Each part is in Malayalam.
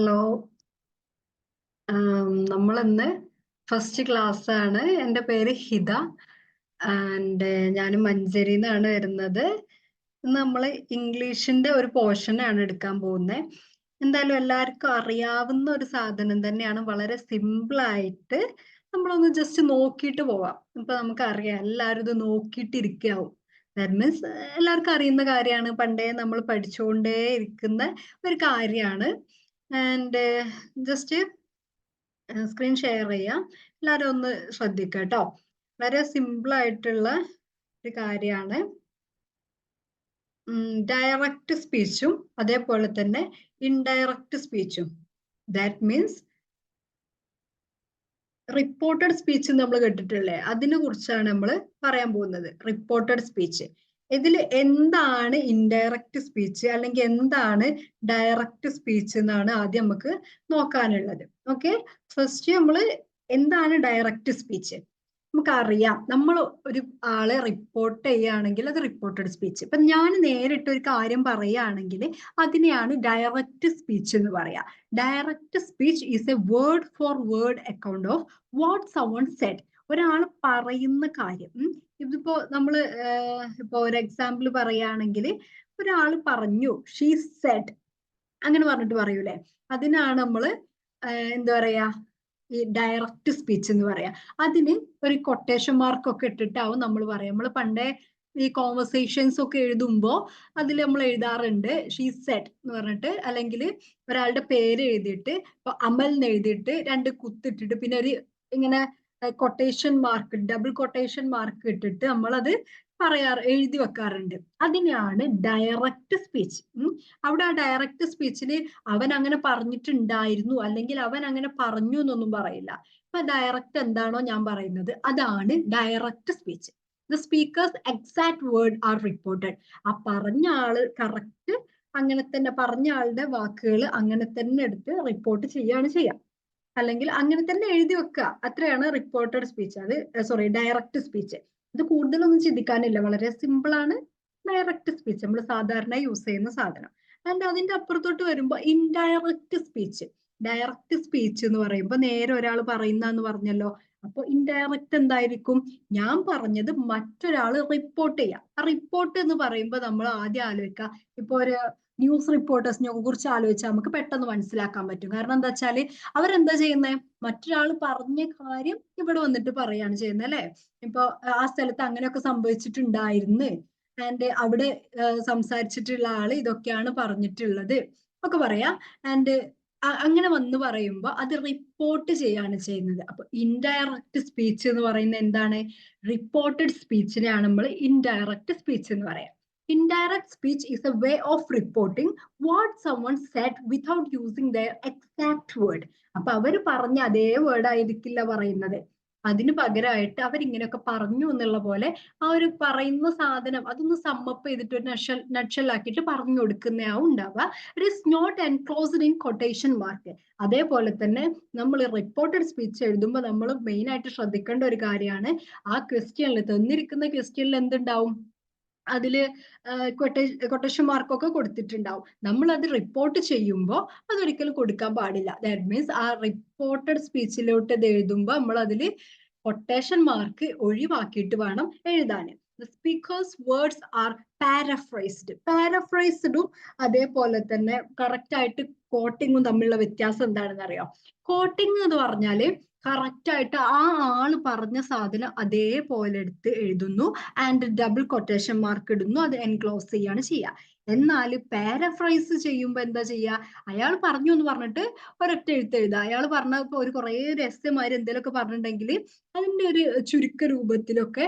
ഹലോ. നമ്മളിന്ന് ഫസ്റ്റ് ക്ലാസ് ആണ്. എൻ്റെ പേര് ഹിത ആൻഡ് ഞാൻ മഞ്ചേരിയിൽ നിന്നാണ് വരുന്നത്. ഇന്ന് നമ്മൾ ഇംഗ്ലീഷിന്റെ ഒരു പോർഷനാണ് എടുക്കാൻ പോകുന്നത്. എന്തായാലും എല്ലാവർക്കും അറിയാവുന്ന ഒരു സാധനം തന്നെയാണ്. വളരെ സിമ്പിൾ ആയിട്ട് നമ്മളൊന്ന് ജസ്റ്റ് നോക്കിയിട്ട് പോവാം. ഇപ്പൊ നമുക്കറിയാം, എല്ലാവരും ഇത് നോക്കിയിട്ടിരിക്കാവും. ദാറ്റ് മീൻസ് എല്ലാവർക്കും അറിയുന്ന കാര്യമാണ്, പണ്ടേ നമ്മൾ പഠിച്ചുകൊണ്ടേ ഇരിക്കുന്ന ഒരു കാര്യമാണ്. ആൻഡ് ജസ്റ്റ് സ്ക്രീൻ ഷെയർ ചെയ്യാം. എല്ലാവരും ഒന്ന് ശ്രദ്ധിക്കുക കേട്ടോ. വളരെ സിമ്പിൾ ആയിട്ടുള്ള ഒരു കാര്യമാണ്. ഡയറക്റ്റ് സ്പീച്ചും അതേപോലെ തന്നെ ഇൻഡയറക്റ്റ് സ്പീച്ചും. ദാറ്റ് മീൻസ് റിപ്പോർട്ടഡ് സ്പീച്ച് നമ്മൾ കേട്ടിട്ടില്ലേ, അതിനെ കുറിച്ചാണ് നമ്മൾ പറയാൻ പോകുന്നത്. Reported speech. ഇതിൽ എന്താണ് ഇൻഡയറക്റ്റ് സ്പീച്ച് അല്ലെങ്കിൽ എന്താണ് ഡയറക്റ്റ് സ്പീച്ച് എന്നാണ് ആദ്യം നമുക്ക് നോക്കാനുള്ളത്. ഓക്കെ, ഫസ്റ്റ് നമ്മൾ എന്താണ് ഡയറക്റ്റ് സ്പീച്ച്. നമുക്കറിയാം, നമ്മൾ ഒരു ആളെ റിപ്പോർട്ട് ചെയ്യുകയാണെങ്കിൽ അത് റിപ്പോർട്ടഡ് സ്പീച്ച്. ഇപ്പൊ ഞാൻ നേരിട്ട് ഒരു കാര്യം പറയുകയാണെങ്കിൽ അതിനെയാണ് ഡയറക്റ്റ് സ്പീച്ച് എന്ന് പറയാ. Direct speech is a word for word account of what someone said. ഒരാൾ പറയുന്ന കാര്യം. ഇതിപ്പോ നമ്മള് ഇപ്പൊ ഒരു എക്സാമ്പിൾ പറയുകയാണെങ്കിൽ, ഒരാൾ പറഞ്ഞു ഷീ സെഡ്, അങ്ങനെ പറഞ്ഞിട്ട് പറയൂലേ, അതിനാണ് നമ്മള് എന്താ പറയാ, ഈ ഡയറക്റ്റ് സ്പീച്ച് എന്ന് പറയാം. അതിന് ഒരു കൊട്ടേഷൻ മാർക്കൊക്കെ ഇട്ടിട്ടാവും നമ്മൾ പറയാം. നമ്മൾ പണ്ടേ ഈ കോൺവെർസേഷൻസ് ഒക്കെ എഴുതുമ്പോൾ അതിൽ നമ്മൾ എഴുതാറുണ്ട് ഷീ സെഡ് എന്ന് പറഞ്ഞിട്ട്, അല്ലെങ്കിൽ ഒരാളുടെ പേര് എഴുതിയിട്ട് ഇപ്പൊ അമൽ എന്ന് എഴുതിയിട്ട് രണ്ട് കുത്തിട്ടിട്ട് പിന്നെ ഒരു ഇങ്ങനെ quotation mark, double quotation mark ഇട്ടിട്ട് നമ്മളത് എഴുതി വെക്കാറുണ്ട്. അതിനെയാണ് ഡയറക്റ്റ് സ്പീച്ച്. അവിടെ ആ ഡയറക്റ്റ് സ്പീച്ചിൽ അവൻ അങ്ങനെ പറഞ്ഞിട്ടുണ്ടായിരുന്നു അല്ലെങ്കിൽ അവൻ അങ്ങനെ പറഞ്ഞു എന്നൊന്നും പറയില്ല. ഇപ്പൊ ഡയറക്റ്റ് എന്താണോ ഞാൻ പറയുന്നത് അതാണ് direct speech. The speakers exact word are reported. ആ പറഞ്ഞ ആള് കറക്റ്റ് അങ്ങനെ തന്നെ പറഞ്ഞ ആളുടെ വാക്കുകൾ അങ്ങനെ തന്നെ എടുത്ത് റിപ്പോർട്ട് ചെയ്യാണ് ചെയ്യാം, അല്ലെങ്കിൽ അങ്ങനെ തന്നെ എഴുതി വെക്കുക. അത്രയാണ് റിപ്പോർട്ടഡ് സ്പീച്ച്. അത് സോറി, ഡയറക്റ്റ് സ്പീച്ച്. ഇത് കൂടുതലൊന്നും ചിന്തിക്കാനില്ല, വളരെ സിമ്പിൾ ആണ്. ഡയറക്റ്റ് സ്പീച്ച് നമ്മൾ സാധാരണ യൂസ് ചെയ്യുന്ന സാധനം. ആൻഡ് അതിന്റെ അപ്പുറത്തോട്ട് വരുമ്പോൾ ഇൻഡയറക്റ്റ് സ്പീച്ച്. ഡയറക്റ്റ് സ്പീച്ച് എന്ന് പറയുമ്പോൾ നേരെ ഒരാൾ പറയുന്ന പറഞ്ഞല്ലോ. അപ്പൊ ഇൻഡയറക്റ്റ് എന്തായിരിക്കും? ഞാൻ പറഞ്ഞത് മറ്റൊരാൾ റിപ്പോർട്ട് ചെയ്യാം. ആ റിപ്പോർട്ട് എന്ന് പറയുമ്പോൾ നമ്മൾ ആദ്യം ആലോചിക്കുക, ഇപ്പൊ ഒരു ന്യൂസ് റിപ്പോർട്ടേഴ്സിനെ കുറിച്ച് ആലോചിച്ചാൽ നമുക്ക് പെട്ടെന്ന് മനസ്സിലാക്കാൻ പറ്റും. കാരണം എന്താ വെച്ചാല് അവരെന്താ ചെയ്യുന്നത്? മറ്റൊരാൾ പറഞ്ഞ കാര്യം ഇവിടെ വന്നിട്ട് പറയാണ് ചെയ്യുന്നത്, അല്ലെ? ഇപ്പൊ ആ സ്ഥലത്ത് അങ്ങനെയൊക്കെ സംഭവിച്ചിട്ടുണ്ടായിരുന്നു, ആൻഡ് അവിടെ സംസാരിച്ചിട്ടുള്ള ആള് ഇതൊക്കെയാണ് പറഞ്ഞിട്ടുള്ളത് ഒക്കെ പറയാം. ആൻഡ് അങ്ങനെ വന്ന് പറയുമ്പോൾ അത് റിപ്പോർട്ട് ചെയ്യാണ് ചെയ്യുന്നത്. അപ്പൊ ഇൻഡയറക്റ്റ് സ്പീച്ച് എന്ന് പറയുന്നത് എന്താണ്? റിപ്പോർട്ടഡ് സ്പീച്ചിനെയാണ് നമ്മൾ ഇൻഡയറക്റ്റ് സ്പീച്ച് എന്ന് പറയാം. Indirect speech is a way of reporting what someone said without using their exact word. അപ്പൊ അവര് പറഞ്ഞ അതേ വേർഡ് ആയിരിക്കില്ല പറയുന്നത്, അതിന് പകരമായിട്ട് അവരിങ്ങനെയൊക്കെ പറഞ്ഞു എന്നുള്ള പോലെ ആ ഒരു പറയുന്ന സാധനം അതൊന്ന് സമ്മപ്പ് ചെയ്തിട്ട് ഒരു നക്ഷലാക്കിയിട്ട് പറഞ്ഞു കൊടുക്കുന്നതാവും ഉണ്ടാവുക. It is not enclosed in quotation mark. അതേപോലെ തന്നെ നമ്മൾ റിപ്പോർട്ടഡ് സ്പീച്ച് എഴുതുമ്പോൾ നമ്മൾ മെയിൻ ആയിട്ട് ശ്രദ്ധിക്കേണ്ട ഒരു കാര്യമാണ്, ആ ക്വസ്റ്റ്യനിൽ തന്നിരിക്കുന്ന ക്വസ്റ്റ്യനിൽ എന്തുണ്ടാവും? അതില് കൊട്ടേഷൻ മാർക്കൊക്കെ കൊടുത്തിട്ടുണ്ടാവും. നമ്മൾ അത് റിപ്പോർട്ട് ചെയ്യുമ്പോൾ അതൊരിക്കലും കൊടുക്കാൻ പാടില്ല. ദാറ്റ് മീൻസ് ആ റിപ്പോർട്ടഡ് സ്പീച്ചിലോട്ട് ഇത് എഴുതുമ്പോൾ നമ്മൾ അതിൽ കൊട്ടേഷൻ മാർക്ക് ഒഴിവാക്കിയിട്ട് വേണം എഴുതാൻ. Speaker's words are paraphrased. പാരഫ്രൈസ്ഡും അതേപോലെ തന്നെ കറക്റ്റ് ആയിട്ട് കോട്ടിങ്ങും തമ്മിലുള്ള വ്യത്യാസം എന്താണെന്ന് അറിയാം? കോട്ടിങ് എന്ന് പറഞ്ഞാല് കറക്റ്റ് ആയിട്ട് ആ ആള് പറഞ്ഞ സാധനം അതേപോലെ എടുത്ത് എഴുതുന്നു ആൻഡ് ഡബിൾ കൊട്ടേഷൻ മാർക്ക് ഇടുന്നു, അത് എൻക്ലോസ് ചെയ്യാണ് ചെയ്യുക. എന്നാൽ പാരഫ്രൈസ് ചെയ്യുമ്പോൾ എന്താ ചെയ്യുക? അയാൾ പറഞ്ഞു എന്ന് പറഞ്ഞിട്ട് ഒരൊറ്റ എഴുത്ത് എഴുതുക. അയാൾ പറഞ്ഞ ഒരു കുറേ രഹസ്യമാര് എന്തെങ്കിലുമൊക്കെ പറഞ്ഞിട്ടുണ്ടെങ്കിൽ അതിന്റെ ഒരു ചുരുക്ക രൂപത്തിലൊക്കെ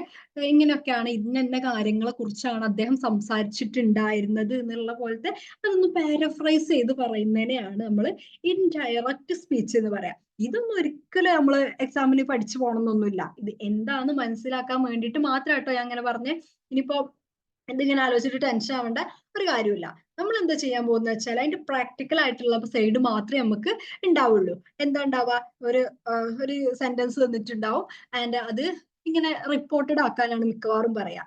ഇങ്ങനെയൊക്കെയാണ്, ഇന്ന കാര്യങ്ങളെ കുറിച്ചാണ് അദ്ദേഹം സംസാരിച്ചിട്ടുണ്ടായിരുന്നത് എന്നുള്ള പോലത്തെ അതൊന്ന് പാരഫ്രൈസ് ചെയ്ത് പറയുന്നതിനെയാണ് നമ്മൾ ഇൻഡയറക്റ്റ് സ്പീച്ച് എന്ന് പറയാം. ഇതൊന്നും ഒരിക്കലും നമ്മൾ എക്സാമിന് പഠിച്ചു പോകണമെന്നൊന്നുമില്ല. ഇത് എന്താന്ന് മനസ്സിലാക്കാൻ വേണ്ടിയിട്ട് മാത്രം കേട്ടോ ഞാൻ അങ്ങനെ പറഞ്ഞേ. ഇനിയിപ്പോ എന്തിങ്ങനെ ആലോചിച്ചിട്ട് ടെൻഷൻ ആവേണ്ട ഒരു കാര്യമില്ല. നമ്മൾ എന്താ ചെയ്യാൻ പോകുന്ന വെച്ചാൽ അതിന്റെ പ്രാക്ടിക്കൽ ആയിട്ടുള്ള സൈഡ് മാത്രമേ നമുക്ക് ഉണ്ടാവുള്ളൂ. എന്താ ഉണ്ടാവുക? ഒരു സെന്റൻസ് തന്നിട്ടുണ്ടാവും ആൻഡ് അത് ഇങ്ങനെ റിപ്പോർട്ടഡ് ആക്കാനാണ് മിക്കവാറും പറയാ.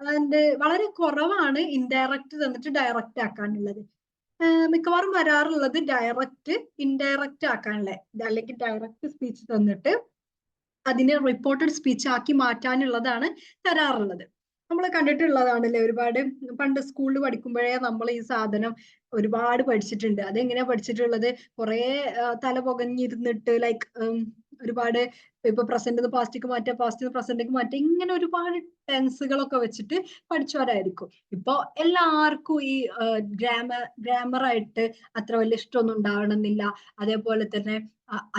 ആൻഡ് വളരെ കുറവാണ് ഇൻഡയറക്റ്റ് തന്നിട്ട് ഡയറക്റ്റ് ആക്കാനുള്ളത്. മിക്കവാറും വരാറുള്ളത് ഡയറക്റ്റ് ഇൻഡയറക്റ്റ് ആക്കാനുള്ള, അല്ലെങ്കിൽ ഡയറക്റ്റ് സ്പീച്ച് തന്നിട്ട് അതിനെ റിപ്പോർട്ടഡ് സ്പീച്ച് ആക്കി മാറ്റാനുള്ളതാണ് തരാറുള്ളത്. നമ്മൾ കണ്ടിട്ടുള്ളതാണല്ലേ, ഒരുപാട് പണ്ട് സ്കൂളിൽ പഠിക്കുമ്പോഴേ നമ്മൾ ഈ സാധനം ഒരുപാട് പഠിച്ചിട്ടുണ്ട്. അതെങ്ങനെയാ പഠിച്ചിട്ടുള്ളത്? കുറെ തല പുകഞ്ഞിരുന്നിട്ട് ലൈക്ക് ഒരുപാട് ഇപ്പൊ പ്രസന്റ് പാസ്റ്റിക്ക് മാറ്റുക, പാസ്റ്റ് പ്രസന്റിക്ക് മാറ്റുക, ഇങ്ങനെ ഒരുപാട് ടെൻസുകളൊക്കെ വെച്ചിട്ട് പഠിച്ചവരായിരിക്കും. ഇപ്പൊ എല്ലാവർക്കും ഈ ഗ്രാമറായിട്ട് അത്ര വലിയ ഇഷ്ടമൊന്നും ഉണ്ടാവണമെന്നില്ല. അതേപോലെ തന്നെ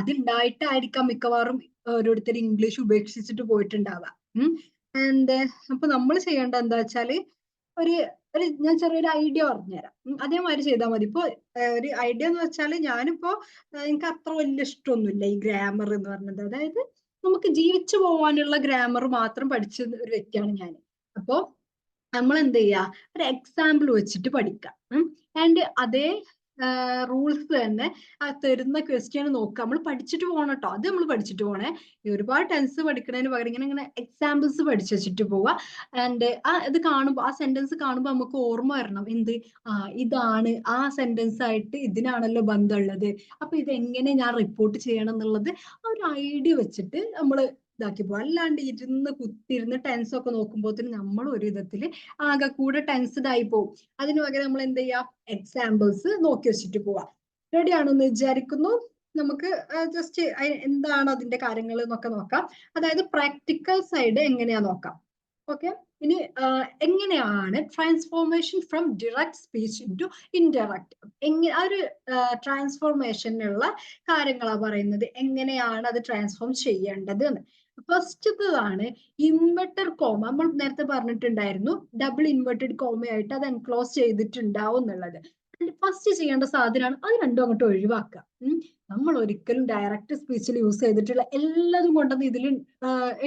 അതുണ്ടായിട്ടായിരിക്കാം മിക്കവാറും ഓരോരുത്തർ ഇംഗ്ലീഷ് ഉപേക്ഷിച്ചിട്ട് പോയിട്ടുണ്ടാവാം. ആൻഡ് അപ്പൊ നമ്മൾ ചെയ്യേണ്ട എന്താ വെച്ചാല് ഒരു ഞാൻ ചെറിയൊരു ഐഡിയ പറഞ്ഞുതരാം. അതേമാതിരി ചെയ്താൽ മതി. ഇപ്പൊ ഒരു ഐഡിയ എന്ന് വെച്ചാൽ ഞാനിപ്പോ എനിക്ക് അത്ര വലിയ ഇഷ്ടമൊന്നുമില്ല ഈ ഗ്രാമർ എന്ന് പറഞ്ഞത്. അതായത് നമുക്ക് ജീവിച്ചു പോകാനുള്ള ഗ്രാമർ മാത്രം പഠിച്ച ഒരു വ്യക്തിയാണ് ഞാൻ. അപ്പോ നമ്മൾ എന്ത് ചെയ്യാ, ഒരു എക്സാമ്പിൾ വെച്ചിട്ട് പഠിക്കാം. ആൻഡ് അതേ റൂൾസ് തന്നെ തരുന്ന ക്വസ്റ്റ്യൻ നോക്കുക. നമ്മൾ പഠിച്ചിട്ട് പോകണം കേട്ടോ, അത് നമ്മൾ പഠിച്ചിട്ട് പോണേ. ഈ ഒരുപാട് ടെൻസ് പഠിക്കുന്നതിന് പകരം ഇങ്ങനെ എക്സാമ്പിൾസ് പഠിച്ചു വെച്ചിട്ട് പോവുക. ആൻഡ് ഇത് കാണുമ്പോൾ, ആ സെന്റൻസ് കാണുമ്പോൾ നമുക്ക് ഓർമ്മ വരണം, എന്ത് ഇതാണ് ആ സെന്റൻസ് ആയിട്ട് ഇതിനാണല്ലോ ബന്ധമുള്ളത്, അപ്പൊ ഇതെങ്ങനെ ഞാൻ റിപ്പോർട്ട് ചെയ്യണം എന്നുള്ളത് ആ ഒരു ഐഡിയ വെച്ചിട്ട് നമ്മൾ ഇതാക്കി പോകും. അല്ലാണ്ട് കുത്തിയിരുന്ന് ടെൻസ് ഒക്കെ നോക്കുമ്പോഴത്തേന് നമ്മൾ ഒരു വിധത്തില് ആകെ കൂടെ ടെൻസ്ഡ് ആയി പോകും. അതിന് പകരം നമ്മൾ എന്ത് ചെയ്യാം, എക്സാമ്പിൾസ് നോക്കി വെച്ചിട്ട് പോവാം. റെഡി ആണെന്ന് വിചാരിക്കുന്നു. നമുക്ക് ജസ്റ്റ് എന്താണ് അതിന്റെ കാര്യങ്ങൾ എന്നൊക്കെ നോക്കാം. അതായത് പ്രാക്ടിക്കൽ സൈഡ് എങ്ങനെയാ നോക്കാം. ഓക്കെ, ഇനി എങ്ങനെയാണ് transformation from direct speech into indirect, ആ ഒരു ട്രാൻസ്ഫോർമേഷനുള്ള കാര്യങ്ങളാണ് പറയുന്നത്. എങ്ങനെയാണ് അത് ട്രാൻസ്ഫോം ചെയ്യേണ്ടത് എന്ന്. ഫസ്റ്റതാണ് ഇൻവെർട്ടഡ് കോമ. നമ്മൾ നേരത്തെ പറഞ്ഞിട്ടുണ്ടായിരുന്നു ഡബിൾ ഇൻവെർട്ടഡ് കോമയായിട്ട് അത് എൻക്ലോസ് ചെയ്തിട്ടുണ്ടാവും എന്നുള്ളത്. ഫസ്റ്റ് ചെയ്യേണ്ട സാധനമാണ് അത് രണ്ടും അങ്ങോട്ട് ഒഴിവാക്കുക. നമ്മൾ ഒരിക്കലും ഡയറക്റ്റ് സ്പീച്ചിൽ യൂസ് ചെയ്തിട്ടുള്ള എല്ലാതും കൊണ്ടൊന്നും ഇതിൽ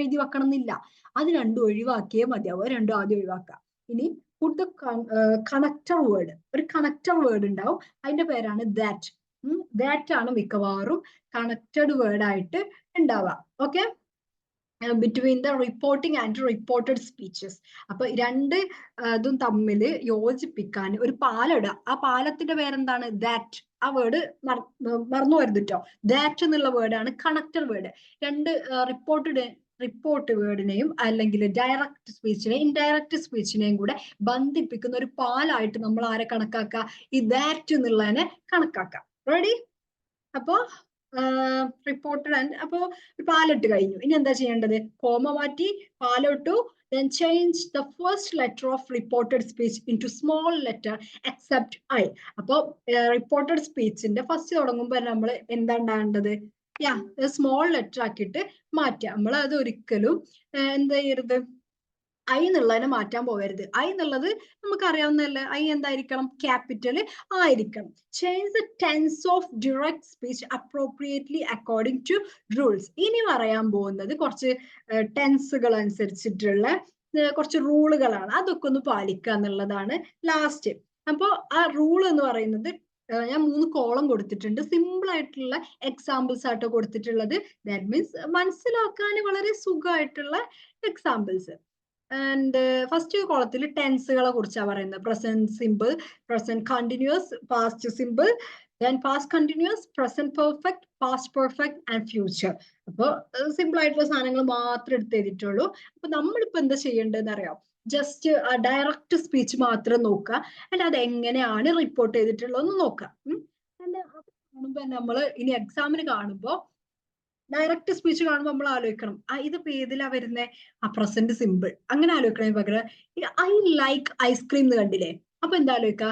എഴുതി വെക്കണം എന്നില്ല. അത് രണ്ടും ഒഴിവാക്കിയേ മതിയാവും. രണ്ടും ആദ്യം ഒഴിവാക്കുക. ഇനി പുട്ട് ദ കണക്ടർ വേർഡ്. ഒരു കണക്ടർ വേർഡ് ഉണ്ടാവും, അതിന്റെ പേരാണ് ദാറ്റ്. ദാറ്റ് ആണ് മിക്കവാറും കണക്റ്റഡ് വേർഡ് ആയിട്ട് ഉണ്ടാവുക. Okay, between the reporting and reported speeches. അപ്പൊ രണ്ട് ഇതും തമ്മിൽ യോജിപ്പിക്കാൻ ഒരു പാലിടുക. ആ പാലത്തിന്റെ പേരെന്താണ്? ദാറ്റ്. ആ വേർഡ് മറന്നു വരുത് കേട്ടോ. ദാറ്റ് എന്നുള്ള വേർഡാണ് കണക്ടർ വേർഡ്. രണ്ട് റിപ്പോർട്ട് വേർഡിനെയും അല്ലെങ്കിൽ ഡയറക്റ്റ് സ്പീച്ചിനെയും ഇൻഡയറക്റ്റ് സ്പീച്ചിനെയും കൂടെ ബന്ധിപ്പിക്കുന്ന ഒരു പാലായിട്ട് നമ്മൾ ആരെ കണക്കാക്കുക? ഈ ദാറ്റ് എന്നുള്ളതിനെ കണക്കാക്കാം. റെഡി? അപ്പോ റിപ്പോർട്ടഡ് ആൻഡ്, അപ്പോ പാലിട്ട് കഴിഞ്ഞു. ഇനി എന്താ ചെയ്യേണ്ടത്? കോമ മാറ്റി പാലിട്ടു. Then change the first letter of reported speech into small letter except I. അപ്പോ റിപ്പോർട്ടഡ് സ്പീച്ചിന്റെ ഫസ്റ്റ് തുടങ്ങുമ്പോൾ നമ്മൾ എന്താ ഉണ്ടാകേണ്ടത്? സ്മോൾ ലെറ്റർ ആക്കിയിട്ട് മാറ്റുക. നമ്മൾ അത് ഒരിക്കലും എന്താ ചെയ്യരുത്, ഐ എന്നുള്ളതിനെ മാറ്റാൻ പോകരുത്. ഐ എന്നുള്ളത് നമുക്ക് അറിയാവുന്നതല്ലേ, ഐ എന്തായിരിക്കണം? ക്യാപിറ്റൽ ആയിരിക്കണം. Change the tense of direct speech appropriately according to rules. ഇനി പറയാൻ പോകുന്നത് കുറച്ച് ടെൻസുകൾ അനുസരിച്ചിട്ടുള്ള കുറച്ച് റൂളുകളാണ്. അതൊക്കെ ഒന്ന് പാലിക്കുക എന്നുള്ളതാണ് ലാസ്റ്റ്. അപ്പോ ആ റൂൾ എന്ന് പറയുന്നത് ഞാൻ 3 കോളം കൊടുത്തിട്ടുണ്ട്. സിമ്പിൾ ആയിട്ടുള്ള എക്സാമ്പിൾസ് ആയിട്ട് കൊടുത്തിട്ടുള്ളത്. ദാറ്റ് മീൻസ് മനസ്സിലാക്കാൻ വളരെ സുഖമായിട്ടുള്ള എക്സാമ്പിൾസ്. ആൻഡ് ഫസ്റ്റ് കോളത്തിൽ ടെൻസുകളെ കുറിച്ചാണ് പറയുന്നത്. Present simple, present continuous, past simple, then past continuous, present perfect, past perfect and future. അപ്പൊ സിമ്പിൾ ആയിട്ടുള്ള സാധനങ്ങൾ മാത്രം എടുത്ത് എഴുതിയിട്ടുള്ളൂ. അപ്പൊ നമ്മളിപ്പോ എന്താ ചെയ്യേണ്ടതെന്ന് അറിയാം? ജസ്റ്റ് ഡയറക്റ്റ് സ്പീച്ച് മാത്രം നോക്കുക. ആൻഡ് അത് എങ്ങനെയാണ് റിപ്പോർട്ട് ചെയ്തിട്ടുള്ളതെന്ന് നോക്കുക. അത് കാണുമ്പോ നമ്മൾ ഇനി എക്സാമിന് കാണുമ്പോൾ ഡയറക്റ്റ് സ്പീച്ച് കാണുമ്പോൾ നമ്മൾ ആലോചിക്കണം, ഇതിപ്പോ ഏതിലാ വരുന്നേ? പ്രസന്റ് സിമ്പിൾ അങ്ങനെ ആലോചിക്കണേ പകരം ഐ ലൈക്ക് ഐസ്ക്രീം എന്ന് കണ്ടില്ലേ? അപ്പൊ എന്താ ആലോചിക്ക?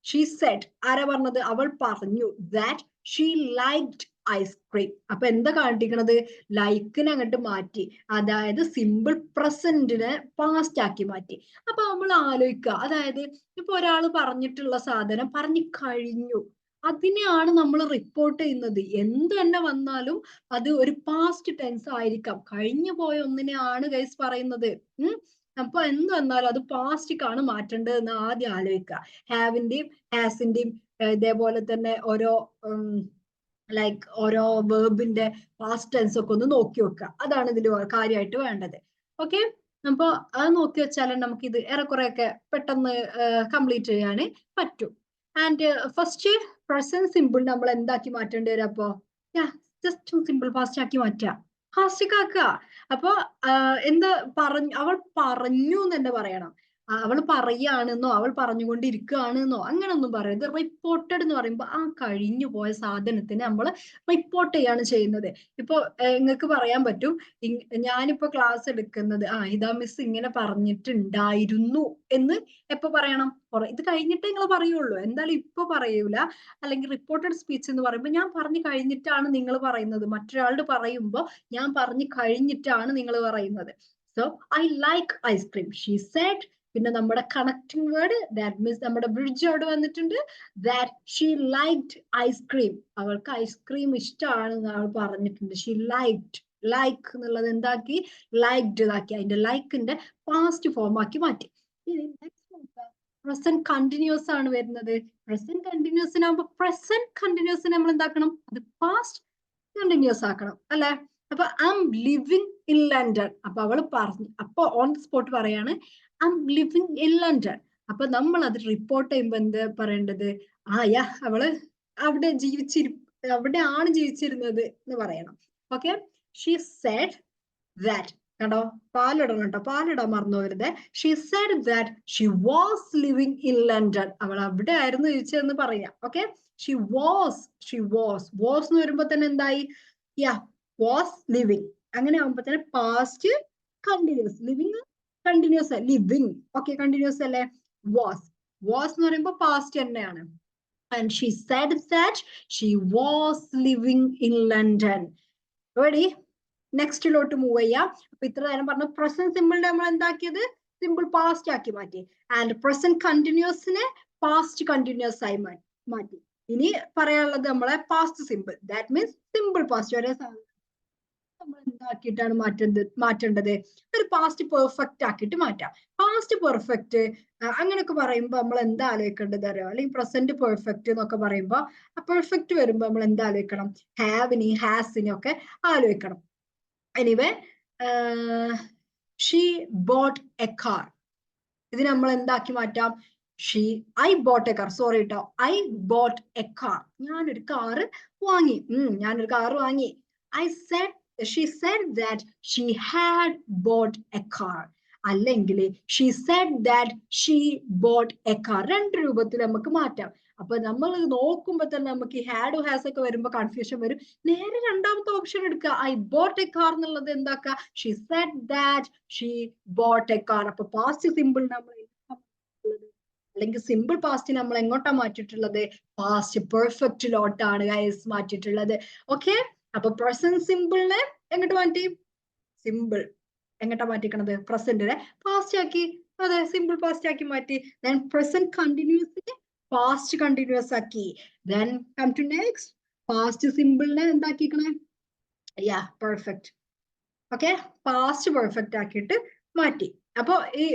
ഷീ സെഡ് ആരാ പറഞ്ഞത്? അവൾ പറഞ്ഞു. That she liked ice cream. അപ്പൊ എന്താ കാണിക്കണത്? ലൈക്കിനെ അങ്ങോട്ട് മാറ്റി, അതായത് സിമ്പിൾ പ്രസന്റിനെ പാസ്റ്റ് ആക്കി മാറ്റി. അപ്പൊ നമ്മൾ ആലോചിക്കുക, അതായത് ഇപ്പൊ ഒരാൾ പറഞ്ഞിട്ടുള്ള സാധനം പറഞ്ഞു കഴിഞ്ഞു, അതിനെയാണ് നമ്മൾ റിപ്പോർട്ട് ചെയ്യുന്നത്. എന്ത് തന്നെ വന്നാലും അത് ഒരു പാസ്റ്റ് ടെൻസ് ആയിരിക്കാം. കഴിഞ്ഞു പോയ ഒന്നിനെയാണ് ഗൈസ് പറയുന്നത്. അപ്പൊ എന്ത് വന്നാലും അത് പാസ്റ്റിക്കാണ് മാറ്റേണ്ടത് എന്ന് ആദ്യം ആലോചിക്കുക. ഹാവിന്റെയും ഹാസിന്റെയും ഇതേപോലെ തന്നെ ഓരോ ഓരോ വേർബിന്റെ പാസ്റ്റ് ടെൻസ് ഒക്കെ ഒന്ന് നോക്കി വെക്കുക. അതാണ് ഇതിൽ കാര്യമായിട്ട് വേണ്ടത്. ഓക്കെ, അപ്പൊ അത് നോക്കി വെച്ചാൽ നമുക്ക് ഇത് ഏറെക്കുറെ ഒക്കെ പെട്ടെന്ന് കംപ്ലീറ്റ് ചെയ്യാൻ പറ്റും. ആൻഡ് ഫസ്റ്റ് പ്രസന്റ് സിമ്പിൾ നമ്മൾ എന്താക്കി മാറ്റേണ്ടി വരും? അപ്പോ ജസ്റ്റ് സിമ്പിൾ പാസ്റ്റ് ആക്കി മാറ്റുക, ഫാസ്റ്റ് ആക്കുക. അപ്പൊ എന്താ പറഞ്ഞു, അവൾ പറഞ്ഞു എന്ന് തന്നെ പറയണം. അവൾ പറയുകയാണെന്നോ അവൾ പറഞ്ഞുകൊണ്ടിരിക്കുകയാണെന്നോ അങ്ങനൊന്നും പറയരുത്. റിപ്പോർട്ടഡ് എന്ന് പറയുമ്പോൾ ആ കഴിഞ്ഞു പോയ സാധനത്തിന് നമ്മൾ റിപ്പോർട്ട് ചെയ്യാണ് ചെയ്യുന്നത്. ഇപ്പൊ നിങ്ങൾക്ക് പറയാൻ പറ്റും, ഞാനിപ്പോ ക്ലാസ് എടുക്കുന്നത് ഇതാ മിസ് ഇങ്ങനെ പറഞ്ഞിട്ടുണ്ടായിരുന്നു എന്ന് എപ്പോ പറയണം? ഇത് കഴിഞ്ഞിട്ടേ നിങ്ങൾ പറയുള്ളൂ, എന്തായാലും ഇപ്പൊ പറയൂല. അല്ലെങ്കിൽ റിപ്പോർട്ടഡ് സ്പീച്ച് എന്ന് പറയുമ്പോൾ ഞാൻ പറഞ്ഞു കഴിഞ്ഞിട്ടാണ് നിങ്ങൾ പറയുന്നത്. മറ്റൊരാളോട് പറയുമ്പോൾ ഞാൻ പറഞ്ഞു കഴിഞ്ഞിട്ടാണ് നിങ്ങൾ പറയുന്നത്. So I like ice cream, she said. പിന്നെ നമ്മുടെ കണക്ടിങ് വേർഡ് ദാറ്റ് മീൻസ് നമ്മുടെ ബ്രിഡ്ജ് അവിടെ വന്നിട്ടുണ്ട്. ദാറ്റ് ഷീ ലൈക്ഡ് ഐസ്ക്രീം, അവൾക്ക് ഐസ്ക്രീം ഇഷ്ടമാണ് അവൾ പറഞ്ഞിട്ടുണ്ട്. ഷീ ലൈക്ഡ്, ലൈക്ക് എന്നുള്ളത് എന്താക്കി? ലൈക്ഡ് ഇതാക്കി, അതിന്റെ ലൈക്കിന്റെ പാസ്റ്റ് ഫോം ആക്കി മാറ്റി. പ്രസന്റ് കണ്ടിന്യൂസ് ആണ് വരുന്നത്. പ്രസന്റ് കണ്ടിന്യൂസിനാകുമ്പോ പ്രസന്റ് കണ്ടിന്യൂസിന് നമ്മൾ എന്താക്കണം? അത് പാസ്റ്റ് കണ്ടിന്യൂസ് ആക്കണം അല്ലെ? അപ്പൊ I M living in London, അപ്പൊ അവള് പറഞ്ഞു, അപ്പൊ ഓൺ ദി സ്പോട്ട് പറയാണ് I M living in London. അപ്പൊ നമ്മൾ അത് റിപ്പോർട്ട് ചെയ്യുമ്പോ എന്ത് പറയേണ്ടത്? അവള് അവിടെ അവിടെയാണ് ജീവിച്ചിരുന്നത് എന്ന് പറയണം. ഓക്കെ, ഷീ സെഡ് ദാറ്റ്, കണ്ടോ പാലിടണം കേട്ടോ, പാലിടാൻ മറന്നു വരുന്നത്. She said that she was living in London, അവൾ അവിടെ ആയിരുന്നു ജീവിച്ചതെന്ന് പറയാം. ഓക്കെ, ഷീ വാസ് എന്ന് വരുമ്പോ തന്നെ എന്തായി? Was living. അങ്ങനെ ആകുമ്പോ തന്നെ past continuous, living continuous, living okay continuous അല്ലേ? വാസ് എന്ന് പറയുമ്പോ പാസ്റ്റ് തന്നെയാണ്. And she said that she was living in London. Ready? നെക്സ്റ്റിലോട്ട് മൂവ് ചെയ്യാം. അപ്പൊ ഇത്ര നേരം പറഞ്ഞു പ്രസന്റ് സിമ്പിളിനെ നമ്മൾ എന്താക്കിയത്? സിമ്പിൾ പാസ്റ്റ് ആക്കി മാറ്റി. ആൻഡ് പ്രസന്റ് കണ്ടിന്യൂസിനെ പാസ്റ്റ് കണ്ടിന്യൂസ് ആയി മാറ്റി. ഇനി പറയാനുള്ളത് നമ്മളെ past simple, that means simple past. ഒരേ നമ്മൾ എന്താക്കിയിട്ടാണ് മാറ്റേണ്ടത്? ഒരു പാസ്റ്റ് പെർഫെക്റ്റ് ആക്കിയിട്ട് മാറ്റാം. പാസ്റ്റ് പെർഫെക്റ്റ് അങ്ങനെയൊക്കെ പറയുമ്പോൾ നമ്മൾ എന്താ ആലോചിക്കേണ്ടത് അറിയോ? അല്ലെങ്കിൽ പ്രസന്റ് പെർഫെക്റ്റ് എന്നൊക്കെ പറയുമ്പോൾ ആ പെർഫെക്റ്റ് വരുമ്പോൾ നമ്മൾ എന്താ ആലോചിക്കണം? ഹാവിനെയും ഹാസിനെയും ഒക്കെ ആലോചിക്കണം. Anyway, she bought a car, ഇത് നമ്മൾ എന്താക്കി മാറ്റാം? I bought a car, sorry കേട്ടോ, ഐ ബോട്ട് എ കാർ, ഞാനൊരു കാറ് വാങ്ങി. She said that she had bought a car, അല്ലെങ്കിൽ she said that she bought a car. രണ്ട് രൂപത്തിൽ നമുക്ക് മാറ്റാം. അപ്പൊ നമ്മൾ നോക്കുമ്പോ തന്നെ നമുക്ക് ഈ ഹാഡ് ഹാസ് ഒക്കെ വരുമ്പോ കൺഫ്യൂഷൻ വരും. നേരെ രണ്ടാമത്തെ ഓപ്ഷൻ എടുക്കുക, ഐ ബോട്ട് എ കാർ എന്നുള്ളത് എന്താക്കുക? She said that she bought a car. അപ്പൊ പാസ്റ്റ് സിമ്പിൾ നമ്മൾ അല്ലെങ്കിൽ സിമ്പിൾ പാസ്റ്റ് നമ്മൾ എങ്ങോട്ടാ മാറ്റിയിട്ടുള്ളത്? പാസ്റ്റ് പെർഫെക്റ്റിലോട്ടാണ് ഗൈസ് മാറ്റിയിട്ടുള്ളത്. ഓക്കെ, അപ്പൊ പ്രസന്റ് സിമ്പിളിനെ എങ്ങോട്ട് മാറ്റി? സിമ്പിൾ എങ്ങോട്ടാ മാറ്റിക്കണത്? പ്രസന്റിനെ പാസ്റ്റ് ആക്കി. അതെ, സിമ്പിൾ പാസ്റ്റ് ആക്കി മാറ്റി. ദെൻ പ്രസന്റ് കണ്ടിന്യൂസിനെ പാസ്റ്റ് കണ്ടിന്യൂസ് ആക്കി. Then come to next, past സിമ്പിളിനെ എന്താക്കിക്കണേ? പെർഫെക്റ്റ്. ഓക്കെ, പാസ്റ്റ് പെർഫെക്റ്റ് ആക്കിയിട്ട് മാറ്റി. അപ്പൊ ഈ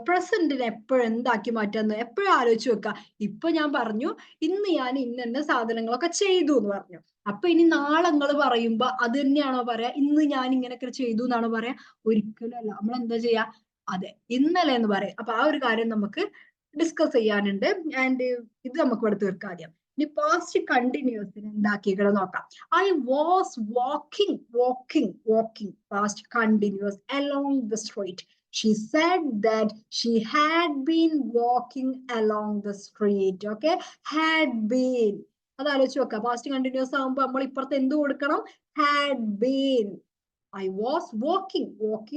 പ്രസന്റിനെ എപ്പോഴും എന്താക്കി മാറ്റാന്ന് എപ്പോഴും ആലോചിച്ച് വെക്കുക. ഇപ്പൊ ഞാൻ പറഞ്ഞു ഇന്ന് ഞാൻ ഇന്ന സാധനങ്ങളൊക്കെ ചെയ്തു എന്ന് പറഞ്ഞു. അപ്പൊ ഇനി നാളെ നിങ്ങൾ പറയുമ്പോ അത് തന്നെയാണോ പറയാ? ഇന്ന് ഞാൻ ഇങ്ങനെയൊക്കെ ചെയ്തു എന്നാണോ പറയാ? ഒരിക്കലും അല്ല. നമ്മൾ എന്താ ചെയ്യാ? അതെ, ഇന്നലെ എന്ന് പറയും. അപ്പൊ ആ ഒരു കാര്യം നമുക്ക് ഡിസ്കസ് ചെയ്യാനുണ്ട്. ആൻഡ് ഇത് നമുക്ക് ഇവിടെ തീർക്കാം ആദ്യം. ഇനി പാസ്റ്റ് കണ്ടിന്യൂസിന് എന്താക്കിയിട്ട് നോക്കാം. I was walking past continuous along the street. She said that she had been walking along the street. Okay, had been. അത് ആലോചിച്ച് വെക്കാം. പാസ്റ്റ് കണ്ടിന്യൂസ് ആകുമ്പോൾ നമ്മൾ ഇപ്പുറത്ത് എന്ത് കൊടുക്കണം? had been. I was walking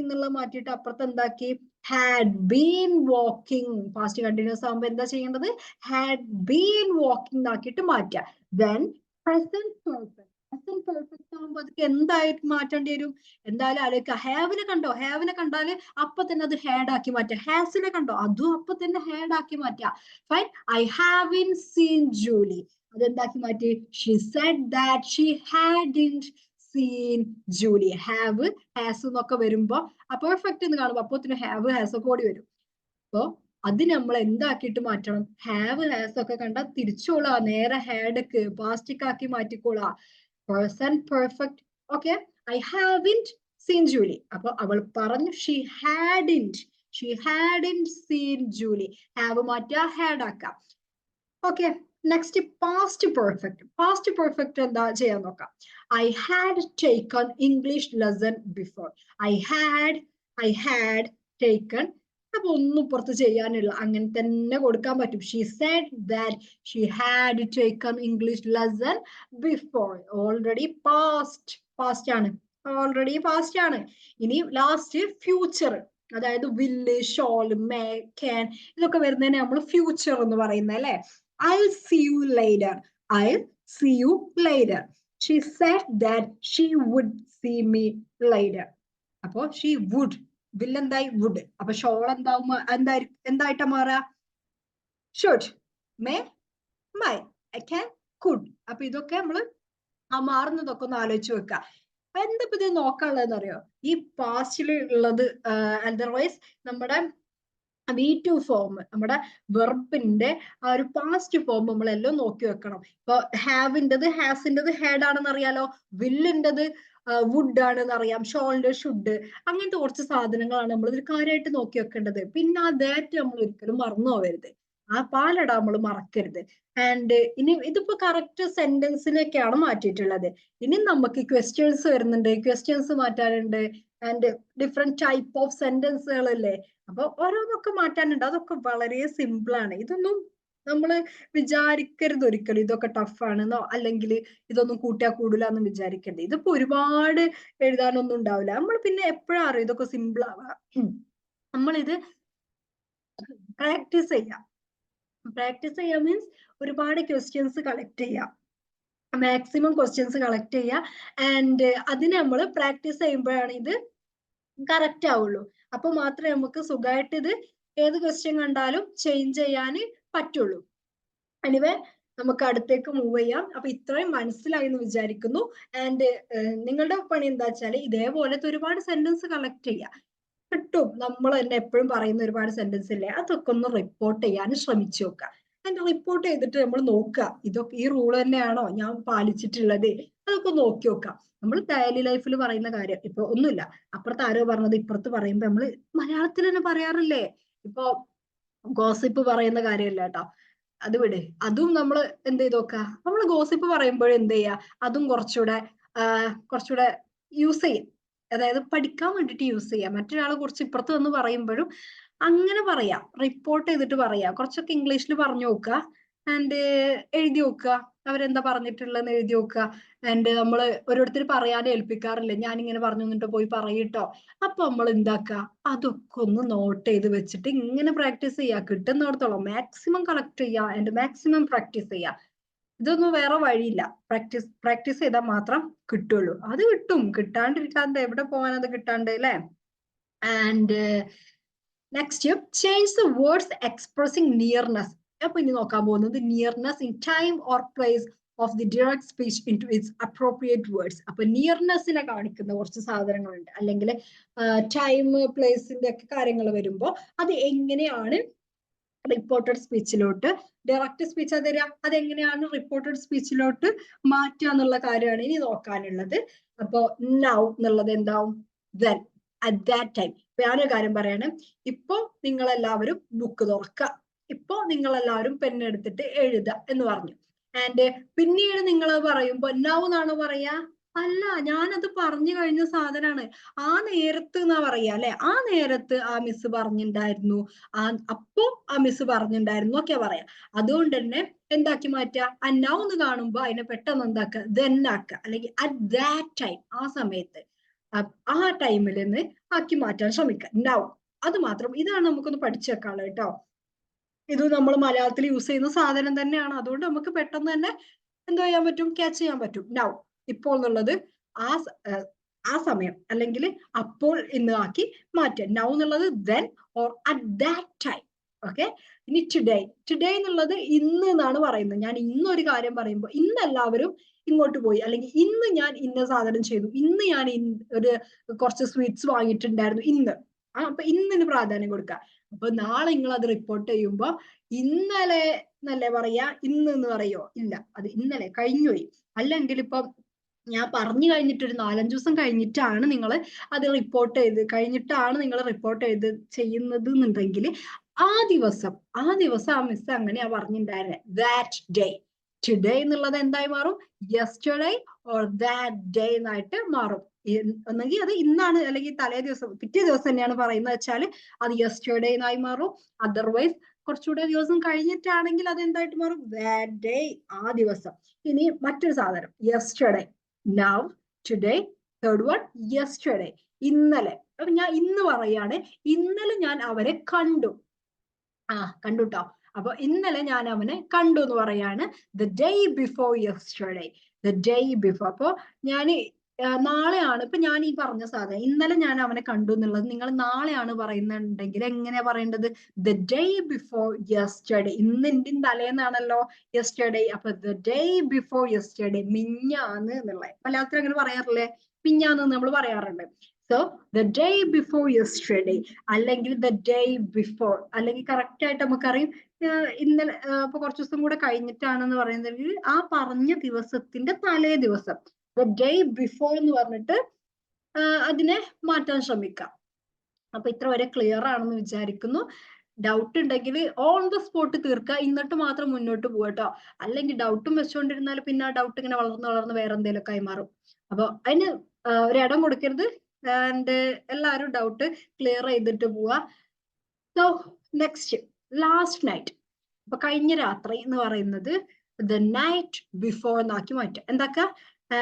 എന്നുള്ളത് മാറ്റിയിട്ട് അപ്പുറത്ത് എന്താക്കി? had been walking. Past continuous ആകുമ്പോൾ എന്താ ചെയ്യേണ്ടത്? had been walking എന്നാക്കിയിട്ട് മാറ്റുക. Then present perfect. Present perfect ആകുമ്പോൾ അതൊക്കെ എന്തായിട്ട് മാറ്റേണ്ടി വരും? എന്തായാലും ആലോചിക്കുക. ഹാവിനെ കണ്ടോ? ഹാവിനെ കണ്ടാല് അപ്പൊ തന്നെ അത് ഹാഡ് ആക്കി മാറ്റുക. ഹാസിനെ കണ്ടോ? അതും അപ്പൊ തന്നെ ഹാഡ് ആക്കി മാറ്റുക. Fine. I haven't seen Julie, അതെന്താക്കി മാറ്റി? She said that she hadn't seen Julie. Have has എന്നൊക്കെ വരുമ്പോ ആ പെർഫെക്റ്റ് എന്ന് കാണുമ്പോ അപ്പൊ തന്നെ ഹാവ് ഹാസ് ഒക്കെ ഓടി വരും. അപ്പൊ അത് നമ്മൾ എന്താക്കിയിട്ട് മാറ്റണം? ഹാവ് ഹാസ് ഒക്കെ കണ്ടാൽ തിരിച്ചോളാ, നേരെ ഹാഡക്ക് പാസ്റ്റിക് ആക്കി മാറ്റിക്കോളാ. Present perfect. Okay, I haven't seen Julie. അപ്പൊ അവൾ പറഞ്ഞു she hadn't seen Julie. Have മാറ്റാ, had ആക്കാം. Okay, next past perfect. Past perfect എന്താ ചെയ്യാൻ നോക്കാം. I had taken English lesson before. I had taken. അപ്പൊ ഒന്നും പുറത്ത് ചെയ്യാനുള്ള, അങ്ങനെ തന്നെ കൊടുക്കാൻ പറ്റും. She said that she had taken English lesson before. Already past ആണ്, ഓൾറെഡി പാസ്റ്റ് ആണ്. ഇനി ലാസ്റ്റ് ഫ്യൂച്ചർ, അതായത് വില്ല്, ഷോൾ, മേ, ക്യാൻ, ഇതൊക്കെ വരുന്നതിന് നമ്മൾ ഫ്യൂച്ചർ എന്ന് പറയുന്നത് അല്ലെ. I'll see you later. I'll see you later. She said that she would see me later. അപ്പൊ she would, will എന്തായി, would. അപ്പൊ ഷോൾ എന്താവും, എന്തായിട്ടാ മാറാ? should, may, might, I can, could. അപ്പൊ ഇതൊക്കെ നമ്മള് ആ മാറുന്നതൊക്കെ ഒന്ന് ആലോചിച്ച് വെക്കുക. എന്താ ഇത് നോക്കാനുള്ളതെന്ന് അറിയോ? ഈ പാസ്റ്റിൽ ഉള്ളത് അതർവൈസ് നമ്മുടെ V2 ഫോം, നമ്മുടെ വെർബിന്റെ ആ ഒരു പാസ്റ്റ് ഫോം നമ്മളെല്ലാം നോക്കി വെക്കണം. ഇപ്പൊ ഹാവിൻ്റെത് ഹാസിൻ്റെത് ഹാഡ് ആണെന്ന് അറിയാലോ, വില്ലിൻ്റെത് വുഡ് ആണെന്ന് അറിയാം, ഷോളിന്റെ ഷുഡ്, അങ്ങനത്തെ കുറച്ച് സാധനങ്ങളാണ് നമ്മൾ ഇതിൽ കാര്യമായിട്ട് നോക്കി വെക്കേണ്ടത്. പിന്നെ ആ ദാറ്റ് നമ്മൾ ഒരിക്കലും മറന്നു പോകരുത്, ആ പാലട നമ്മൾ മറക്കരുത്. ആൻഡ് ഇനി ഇതിപ്പോ കറക്റ്റ് സെന്റൻസിനൊക്കെയാണ് മാറ്റിയിട്ടുള്ളത്. ഇനി നമുക്ക് ക്വസ്റ്റ്യൻസ് വരുന്നുണ്ട്, ക്വസ്റ്റ്യൻസ് മാറ്റാനുണ്ട്, ആൻഡ് ഡിഫറെന്റ് ടൈപ്പ് ഓഫ് സെന്റൻസുകൾ അല്ലേ. അപ്പൊ ഓരോന്നൊക്കെ മാറ്റാനുണ്ട്. അതൊക്കെ വളരെ സിമ്പിൾ ആണ്. ഇതൊന്നും നമ്മൾ വിചാരിക്കരുത് ഒരിക്കലും ഇതൊക്കെ ടഫ് ആണെന്നോ അല്ലെങ്കിൽ ഇതൊന്നും കൂട്ടിയാ കൂടില്ല എന്ന് വിചാരിക്കരുത്. ഇതിപ്പോ ഒരുപാട് എഴുതാനൊന്നും ഉണ്ടാവില്ല. നമ്മൾ പിന്നെ എപ്പോഴാ അറിയാം ഇതൊക്കെ സിമ്പിൾ ആവുക, നമ്മളിത് പ്രാക്ടീസ് ചെയ്യാം. പ്രാക്ടീസ് ചെയ്യാം മീൻസ് ഒരുപാട് ക്വസ്റ്റ്യൻസ് കളക്ട് ചെയ്യാം, മാക്സിമം ക്വസ്റ്റ്യൻസ് കളക്ട് ചെയ്യുക. ആൻഡ് അതിന് നമ്മൾ പ്രാക്ടീസ് ചെയ്യുമ്പോഴാണ് ഇത് കറക്റ്റ് ആവുള്ളൂ. അപ്പൊ മാത്രമേ നമുക്ക് സുഖമായിട്ട് ഇത് ഏത് ക്വസ്റ്റ്യൻ കണ്ടാലും ചേഞ്ച് ചെയ്യാൻ പറ്റുള്ളൂ. എനിവേ നമുക്ക് അടുത്തേക്ക് മൂവ് ചെയ്യാം. അപ്പൊ ഇത്രയും മനസ്സിലായി എന്ന് വിചാരിക്കുന്നു. ആൻഡ് നിങ്ങളുടെ പണി എന്താ വെച്ചാൽ ഇതേപോലത്തെ ഒരുപാട് സെന്റൻസ് കളക്ട് ചെയ്യുക. കിട്ടും, നമ്മൾ തന്നെ എപ്പോഴും പറയുന്ന ഒരുപാട് സെന്റൻസ് ഇല്ലേ, അതൊക്കെ ഒന്ന് റിപ്പോർട്ട് ചെയ്യാൻ ശ്രമിച്ചു നോക്കുക. അതിന്റെ റിപ്പോർട്ട് ചെയ്തിട്ട് നമ്മൾ നോക്കുക, ഇതൊക്കെ ഈ റൂൾ തന്നെയാണോ ഞാൻ പാലിച്ചിട്ടുള്ളത്, അതൊക്കെ നോക്കി നോക്കാം. നമ്മൾ ഡെയിലി ലൈഫിൽ പറയുന്ന കാര്യം ഇപ്പൊ ഒന്നുമില്ല, അപ്പുറത്ത് ആരോ പറഞ്ഞത് ഇപ്പുറത്ത് പറയുമ്പോ നമ്മള് മലയാളത്തിൽ തന്നെ പറയാറില്ലേ. ഇപ്പൊ ഗോസിപ്പ് പറയുന്ന കാര്യമല്ല കേട്ടോ, അത് വിട്. അതും നമ്മൾ എന്ത് ചെയ്ത് നോക്കുക, നമ്മൾ ഗോസിപ്പ് പറയുമ്പോഴും എന്ത് ചെയ്യുക, അതും കുറച്ചുകൂടെ യൂസ് ചെയ്യും. അതായത് പഠിക്കാൻ വേണ്ടിയിട്ട് യൂസ് ചെയ്യാം. മറ്റൊരാളെ കുറിച്ച് ഇപ്പുറത്ത് വന്ന് പറയുമ്പോഴും അങ്ങനെ പറയാം, റിപ്പോർട്ട് ചെയ്തിട്ട് പറയാം. കുറച്ചൊക്കെ ഇംഗ്ലീഷിൽ പറഞ്ഞു നോക്കുക, ആൻഡ് എഴുതി നോക്കുക, അവരെന്താ പറഞ്ഞിട്ടുള്ളതെന്ന് എഴുതി നോക്കുക. ആൻഡ് നമ്മൾ ഓരോരുത്തർ പറയാൻ ഏൽപ്പിക്കാറില്ല, ഞാൻ ഇങ്ങനെ പറഞ്ഞു എന്നിട്ട് പോയി പറയിട്ടോ. അപ്പൊ നമ്മൾ എന്താക്കുക, അതൊക്കെ ഒന്ന് നോട്ട് ചെയ്ത് വെച്ചിട്ട് ഇങ്ങനെ പ്രാക്ടീസ് ചെയ്യുക. കിട്ടുന്നിടത്തോളം മാക്സിമം കളക്ട് ചെയ്യുക ആൻഡ് മാക്സിമം പ്രാക്ടീസ് ചെയ്യുക. ഇതൊന്നും വേറെ വഴിയില്ല, പ്രാക്ടീസ് ചെയ്താൽ മാത്രം കിട്ടുള്ളൂ. അത് കിട്ടും, കിട്ടാണ്ടിരിക്കാണ്ട് എവിടെ പോകാൻ അത് കിട്ടാണ്ട് അല്ലേ. And next, change the words expressing nearness. അപ്പൊ ഇനി നോക്കാൻ പോകുന്നത് nearness in time or place of the direct speech into its appropriate words. അപ്പൊ നിയർനെസ്സിനെ കാണിക്കുന്ന കുറച്ച് സാധനങ്ങളുണ്ട്, അല്ലെങ്കിൽ ടൈം പ്ലേസിന്റെ ഒക്കെ കാര്യങ്ങൾ വരുമ്പോൾ അത് എങ്ങനെയാണ് റിപ്പോർട്ടഡ് സ്പീച്ചിലോട്ട്, ഡയറക്റ്റ് സ്പീച്ച് അതെങ്ങനെയാണ് റിപ്പോർട്ടഡ് സ്പീച്ചിലോട്ട് മാറ്റുക എന്നുള്ള കാര്യമാണ് ഇനി നോക്കാനുള്ളത്. അപ്പൊ നൗ എന്നുള്ളത് എന്താവും, then at that time. ഞാനൊരു കാര്യം പറയാണ്, ഇപ്പൊ നിങ്ങളെല്ലാവരും ബുക്ക് തുറക്കുക, ഇപ്പൊ നിങ്ങളെല്ലാവരും പെണ്ണെടുത്തിട്ട് എഴുതുക എന്ന് പറഞ്ഞു. ആൻഡ് പിന്നീട് നിങ്ങൾ പറയുമ്പോ നൗ എന്നാണ് പറയാ, അല്ല ഞാനത് പറഞ്ഞു കഴിഞ്ഞ സാധനമാണ്, ആ നേരത്ത് എന്നാ പറയാ അല്ലെ. ആ നേരത്ത് ആ മിസ് പറഞ്ഞിട്ടുണ്ടായിരുന്നു, അപ്പോ ആ മിസ് പറഞ്ഞിട്ടുണ്ടായിരുന്നു ഒക്കെ പറയാം. അതുകൊണ്ട് തന്നെ എന്താക്കി മാറ്റുക, ആ നൗ എന്ന് കാണുമ്പോ അതിനെ പെട്ടെന്ന് എന്താക്കുക, then ആക്കുക, അല്ലെങ്കിൽ അറ്റ് ദാറ്റ് ടൈം, ആ സമയത്ത് ആ ടൈമിൽ നിന്ന് ആക്കി മാറ്റാൻ ശ്രമിക്കുക. നൗ, അത് മാത്രം. ഇതാണ് നമുക്കൊന്ന് പഠിച്ചു വെക്കാനുള്ളത് കേട്ടോ. ഇത് നമ്മൾ മലയാളത്തിൽ യൂസ് ചെയ്യുന്ന സാധനം തന്നെയാണ്. അതുകൊണ്ട് നമുക്ക് പെട്ടെന്ന് തന്നെ എന്തോ ചെയ്യാൻ പറ്റും, ക്യാച്ച് ചെയ്യാൻ പറ്റും. നൗ, ഇപ്പോൾ എന്നുള്ളത് ആ സമയം അല്ലെങ്കിൽ അപ്പോൾ എന്ന് ആക്കി മാറ്റുക. നൗ എന്നുള്ളത് then or at that time. Okay. ഇനി ടുഡേ എന്നുള്ളത് ഇന്ന് എന്നാണ് പറയുന്നത്. ഞാൻ ഇന്നൊരു കാര്യം പറയുമ്പോൾ ഇന്ന് എല്ലാവരും ഇങ്ങോട്ട് പോയി, അല്ലെങ്കിൽ ഇന്ന് ഞാൻ ഇന്ന സാധനം ചെയ്തു, ഇന്ന് ഞാൻ കുറച്ച് സ്വീറ്റ്സ് വാങ്ങിയിട്ടുണ്ടായിരുന്നു ഇന്ന്. അപ്പൊ ഇന്നിന് പ്രാധാന്യം കൊടുക്കുക. അപ്പൊ നാളെ നിങ്ങൾ അത് റിപ്പോർട്ട് ചെയ്യുമ്പോ ഇന്നലെ എന്നല്ലേ പറയാ, ഇന്ന് എന്ന് പറയോ? ഇല്ല, അത് ഇന്നലെ കഴിഞ്ഞുപോയി. അല്ലെങ്കിൽ ഇപ്പൊ ഞാൻ പറഞ്ഞു കഴിഞ്ഞിട്ട് ഒരു 4-5 ദിവസം കഴിഞ്ഞിട്ടാണ് നിങ്ങൾ അത് റിപ്പോർട്ട് ചെയ്ത് ചെയ്യുന്നത് എന്നുണ്ടെങ്കിൽ ആ ദിവസം ആ മിസ് അങ്ങനെയാ പറഞ്ഞിട്ടുണ്ടായിരുന്നത്. That day. ടുഡേ എന്നുള്ളത് എന്തായി മാറും? യെസ്റ്റർഡേ ഓർ ദാറ്റ് ഡേ എന്നായിട്ട് മാറും. ഒന്നെങ്കിൽ അത് ഇന്നാണ്, അല്ലെങ്കിൽ തലേ ദിവസം പിറ്റേ ദിവസം തന്നെയാണ് പറയുന്നത് വെച്ചാൽ അത് യെസ്റ്റർഡേ എന്നായി മാറും. അതർവൈസ് കുറച്ചുകൂടെ ദിവസം കഴിഞ്ഞിട്ടാണെങ്കിൽ അത് എന്തായിട്ട് മാറും? ദാറ്റ് ഡേ, ആ ദിവസം. ഇനി മറ്റൊരു സാധനം, yesterday, now, today, third one yesterday, ഇന്നലെ. അപ്പൊ ഞാൻ ഇന്ന് പറയാണ്, ഇന്നലെ ഞാൻ അവരെ കണ്ടു. കണ്ടുട്ടോ. അപ്പൊ ഇന്നലെ ഞാൻ അവനെ കണ്ടു എന്ന് പറയാണ്. The day before yesterday, the day before. അപ്പൊ ഞാൻ നാളെയാണ്, ഇപ്പൊ ഞാൻ ഈ പറഞ്ഞ സാധനം ഇന്നലെ ഞാൻ അവനെ കണ്ടു എന്നുള്ളത് നിങ്ങൾ നാളെയാണ് പറയുന്നുണ്ടെങ്കിൽ എങ്ങനെയാ പറയേണ്ടത്? The day before yesterday. ഇന്നിന്റെ തലേന്നാണല്ലോ യെസ്റ്റർഡേ. അപ്പൊ ദ ഡേ ബിഫോർ യെസ്റ്റർഡേ, മിഞ്ഞാന്ന് എന്നുള്ളത്. മലയാളത്തിൽ അങ്ങനെ പറയാറില്ലേ? മിഞ്ഞാന്ന് നമ്മൾ പറയാറുണ്ട്. So the day before yesterday, അല്ലെങ്കിൽ ദ ഡേ ബിഫോർ, അല്ലെങ്കിൽ കറക്റ്റ് ആയിട്ട് നമുക്കറിയാം ഇന്നലെ ഇപ്പൊ കുറച്ച് ദിവസം കൂടെ കഴിഞ്ഞിട്ടാണെന്ന് പറയുന്നെങ്കിൽ ആ പറഞ്ഞ ദിവസത്തിന്റെ തലേ ദിവസം, ദ ഡേ ബിഫോർ എന്ന് പറഞ്ഞിട്ട് അതിനെ മാറ്റാൻ ശ്രമിക്കാം. അപ്പൊ ഇത്ര വരെ ക്ലിയർ ആണെന്ന് വിചാരിക്കുന്നു. ഡൗട്ട് ഉണ്ടെങ്കിൽ ഓൺ ദ സ്പോട്ട് തീർക്കുക, എന്നിട്ട് മാത്രം മുന്നോട്ട് പോകട്ടോ. അല്ലെങ്കിൽ ഡൗട്ടും വെച്ചുകൊണ്ടിരുന്നാൽ പിന്നെ ആ ഡൗട്ട് ഇങ്ങനെ വളർന്ന് വേറെ എന്തെങ്കിലുമൊക്കെ ആയി മാറും. അപ്പൊ അതിന് ഒരിടം കൊടുക്കരുത്. ആൻഡ് എല്ലാവരും ഡൗട്ട് ക്ലിയർ ചെയ്തിട്ട് പോവാ. So next, last night. അപ്പൊ കഴിഞ്ഞ രാത്രി എന്ന് പറയുന്നത് ദ നൈറ്റ് ബിഫോർ എന്നാക്കി മാറ്റുക. എന്താക്ക?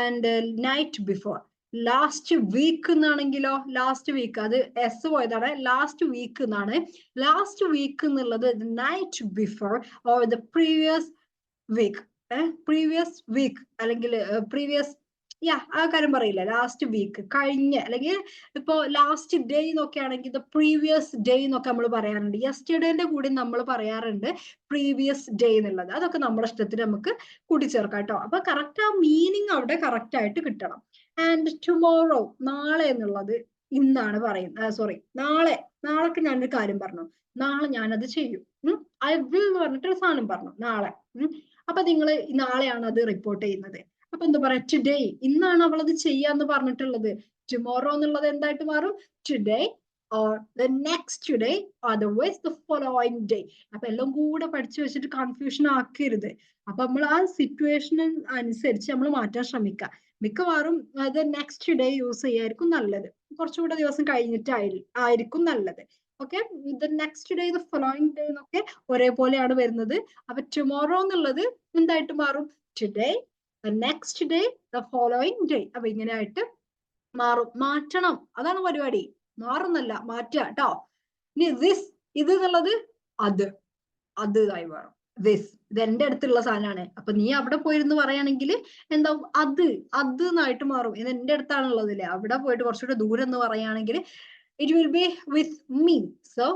And night before. Last week എന്നാണെങ്കിലോ, ലാസ്റ്റ് വീക്ക്, അത് എസ് പോയതാണ്, ലാസ്റ്റ് വീക്ക് എന്നാണ്. ലാസ്റ്റ് വീക്ക് എന്നുള്ളത് night before or the previous week. Previous week അല്ലെങ്കിൽ പ്രീവിയസ്, ആ കാര്യം പറയില്ല. ലാസ്റ്റ് വീക്ക് കഴിഞ്ഞ, അല്ലെങ്കിൽ ഇപ്പോ ലാസ്റ്റ് ഡേ എന്നൊക്കെ ആണെങ്കിൽ ദ പ്രീവിയസ് ഡേ എന്നൊക്കെ നമ്മൾ പറയാറുണ്ട്. യെസ്റ്റർഡേന്റെ കൂടി നമ്മൾ പറയാറുണ്ട് പ്രീവിയസ് ഡേ എന്നുള്ളത്. അതൊക്കെ നമ്മുടെ ഇഷ്ടത്തിന് നമുക്ക് കൂട്ടിച്ചേർക്കാം കേട്ടോ. അപ്പൊ കറക്റ്റ് ആ മീനിങ് അവിടെ കറക്റ്റ് ആയിട്ട് കിട്ടണം. ആൻഡ് ടുമോറോ, നാളെ എന്നുള്ളത് ഇന്നാണ് പറയുന്നത്. സോറി, നാളേക്ക് ഞാനൊരു കാര്യം പറഞ്ഞു. നാളെ ഞാനത് ചെയ്യും. ഐ വിൽ എന്ന് പറഞ്ഞിട്ട് ഒരു സാധനം പറഞ്ഞു, നാളെ. അപ്പൊ നിങ്ങൾ നാളെയാണ് അത് റിപ്പോർട്ട് ചെയ്യുന്നത്. അപ്പൊ എന്താ പറയാ? ടുഡേ, ഇന്നാണ് അവൾ അത് ചെയ്യാന്ന് പറഞ്ഞിട്ടുള്ളത്. ടുമോറോ എന്നുള്ളത് എന്തായിട്ട് മാറും? Today or the next day, otherwise the following day. അപ്പൊ എല്ലാം കൂടെ പഠിച്ചു വെച്ചിട്ട് കൺഫ്യൂഷൻ ആക്കരുത്. അപ്പൊ നമ്മൾ ആ സിറ്റുവേഷൻ അനുസരിച്ച് നമ്മൾ മാറ്റാൻ ശ്രമിക്കുക. മിക്കവാറും അത് നെക്സ്റ്റ് ഡേ യൂസ് ചെയ്യായിരിക്കും നല്ലത്. കുറച്ചുകൂടെ ദിവസം കഴിഞ്ഞിട്ടായിരിക്കും നല്ലത്. Okay, the next day, the following day എന്നൊക്കെ ഒരേപോലെയാണ് വരുന്നത്. അപ്പൊ ടുമോറോ എന്നുള്ളത് എന്തായിട്ട് മാറും? Today, the next day, the following day. അപ്പൊ ഇങ്ങനെയായിട്ട് മാറും. മാറ്റണം, അതാണ് പരിപാടി. മാറുന്നല്ല, മാറ്റുക കേട്ടോ. ഇനി this, ഇത് എന്നുള്ളത് അത് ആയി മാറും. this, ഇത് എന്റെ അടുത്തുള്ള സാധനമാണ്. അപ്പൊ നീ അവിടെ പോയിരുന്നു പറയുകയാണെങ്കിൽ എന്താവും? അത് എന്നായിട്ട് മാറും. ഇത് എന്റെ അടുത്താണുള്ളതില്ലേ, അവിടെ പോയിട്ട് കുറച്ചുകൂടെ ദൂരം എന്ന് പറയുകയാണെങ്കിൽ it will be with me. So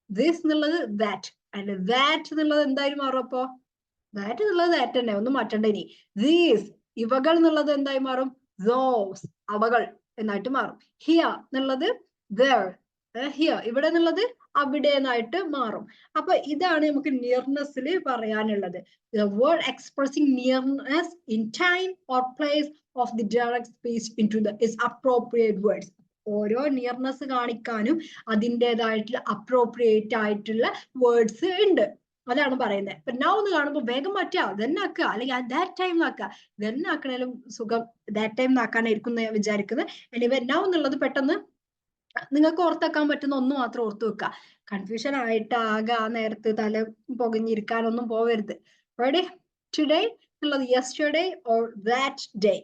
this എന്നുള്ളത് that, and that എന്നുള്ളത് എന്തായാലും മാറും. അപ്പോ ദാറ്റ് എന്നുള്ളത് ദാറ്റ് തന്നെ, ഒന്നും മാറ്റണ്ട. ഇനി ദീസ്, ഇവകൾ എന്നുള്ളത് എന്തായി മാറും? ദോസ്, അവകൾ എന്നായിട്ട് മാറും. ഹിയ എന്നുള്ളത് there, ഹിയ, ഇവിടെ എന്നുള്ളത് അവിടെ എന്നായിട്ട് മാറും. അപ്പൊ ഇതാണ് നമുക്ക് നിയർനെസ്സിൽ പറയാനുള്ളത്. The word expressing nearness in time or place of the direct speech into the is appropriate words. ഓരോ നിയർനെസ് കാണിക്കാനും അതിൻ്റെതായിട്ടുള്ള അപ്രോപ്രിയേറ്റ് ആയിട്ടുള്ള വേർഡ്സ് ഉണ്ട്. അതാണ് പറയുന്നത്. ഇപ്പൊ നൗ എന്ന് കാണുമ്പോൾ വേഗം മാറ്റുക, തന്നെ ആക്കുക, അല്ലെങ്കിൽ ദാറ്റ് ടൈം ആക്കുക. തന്നെ ആക്കണേലും സുഖം ദാറ്റ് ടൈം ആക്കാനായിരിക്കും വിചാരിക്കുന്നത്. എനിവേ നൗ എന്നുള്ളത് പെട്ടെന്ന് നിങ്ങൾക്ക് ഓർത്താക്കാൻ പറ്റുന്ന ഒന്ന് മാത്രം ഓർത്ത് വെക്കുക. കൺഫ്യൂഷൻ ആയിട്ട് ആകെ ആ നേരത്ത് തല പുകഞ്ഞിരിക്കാനൊന്നും പോവരുത്. റെഡി? ടുഡേ എന്നുള്ളത് yesterday or that day.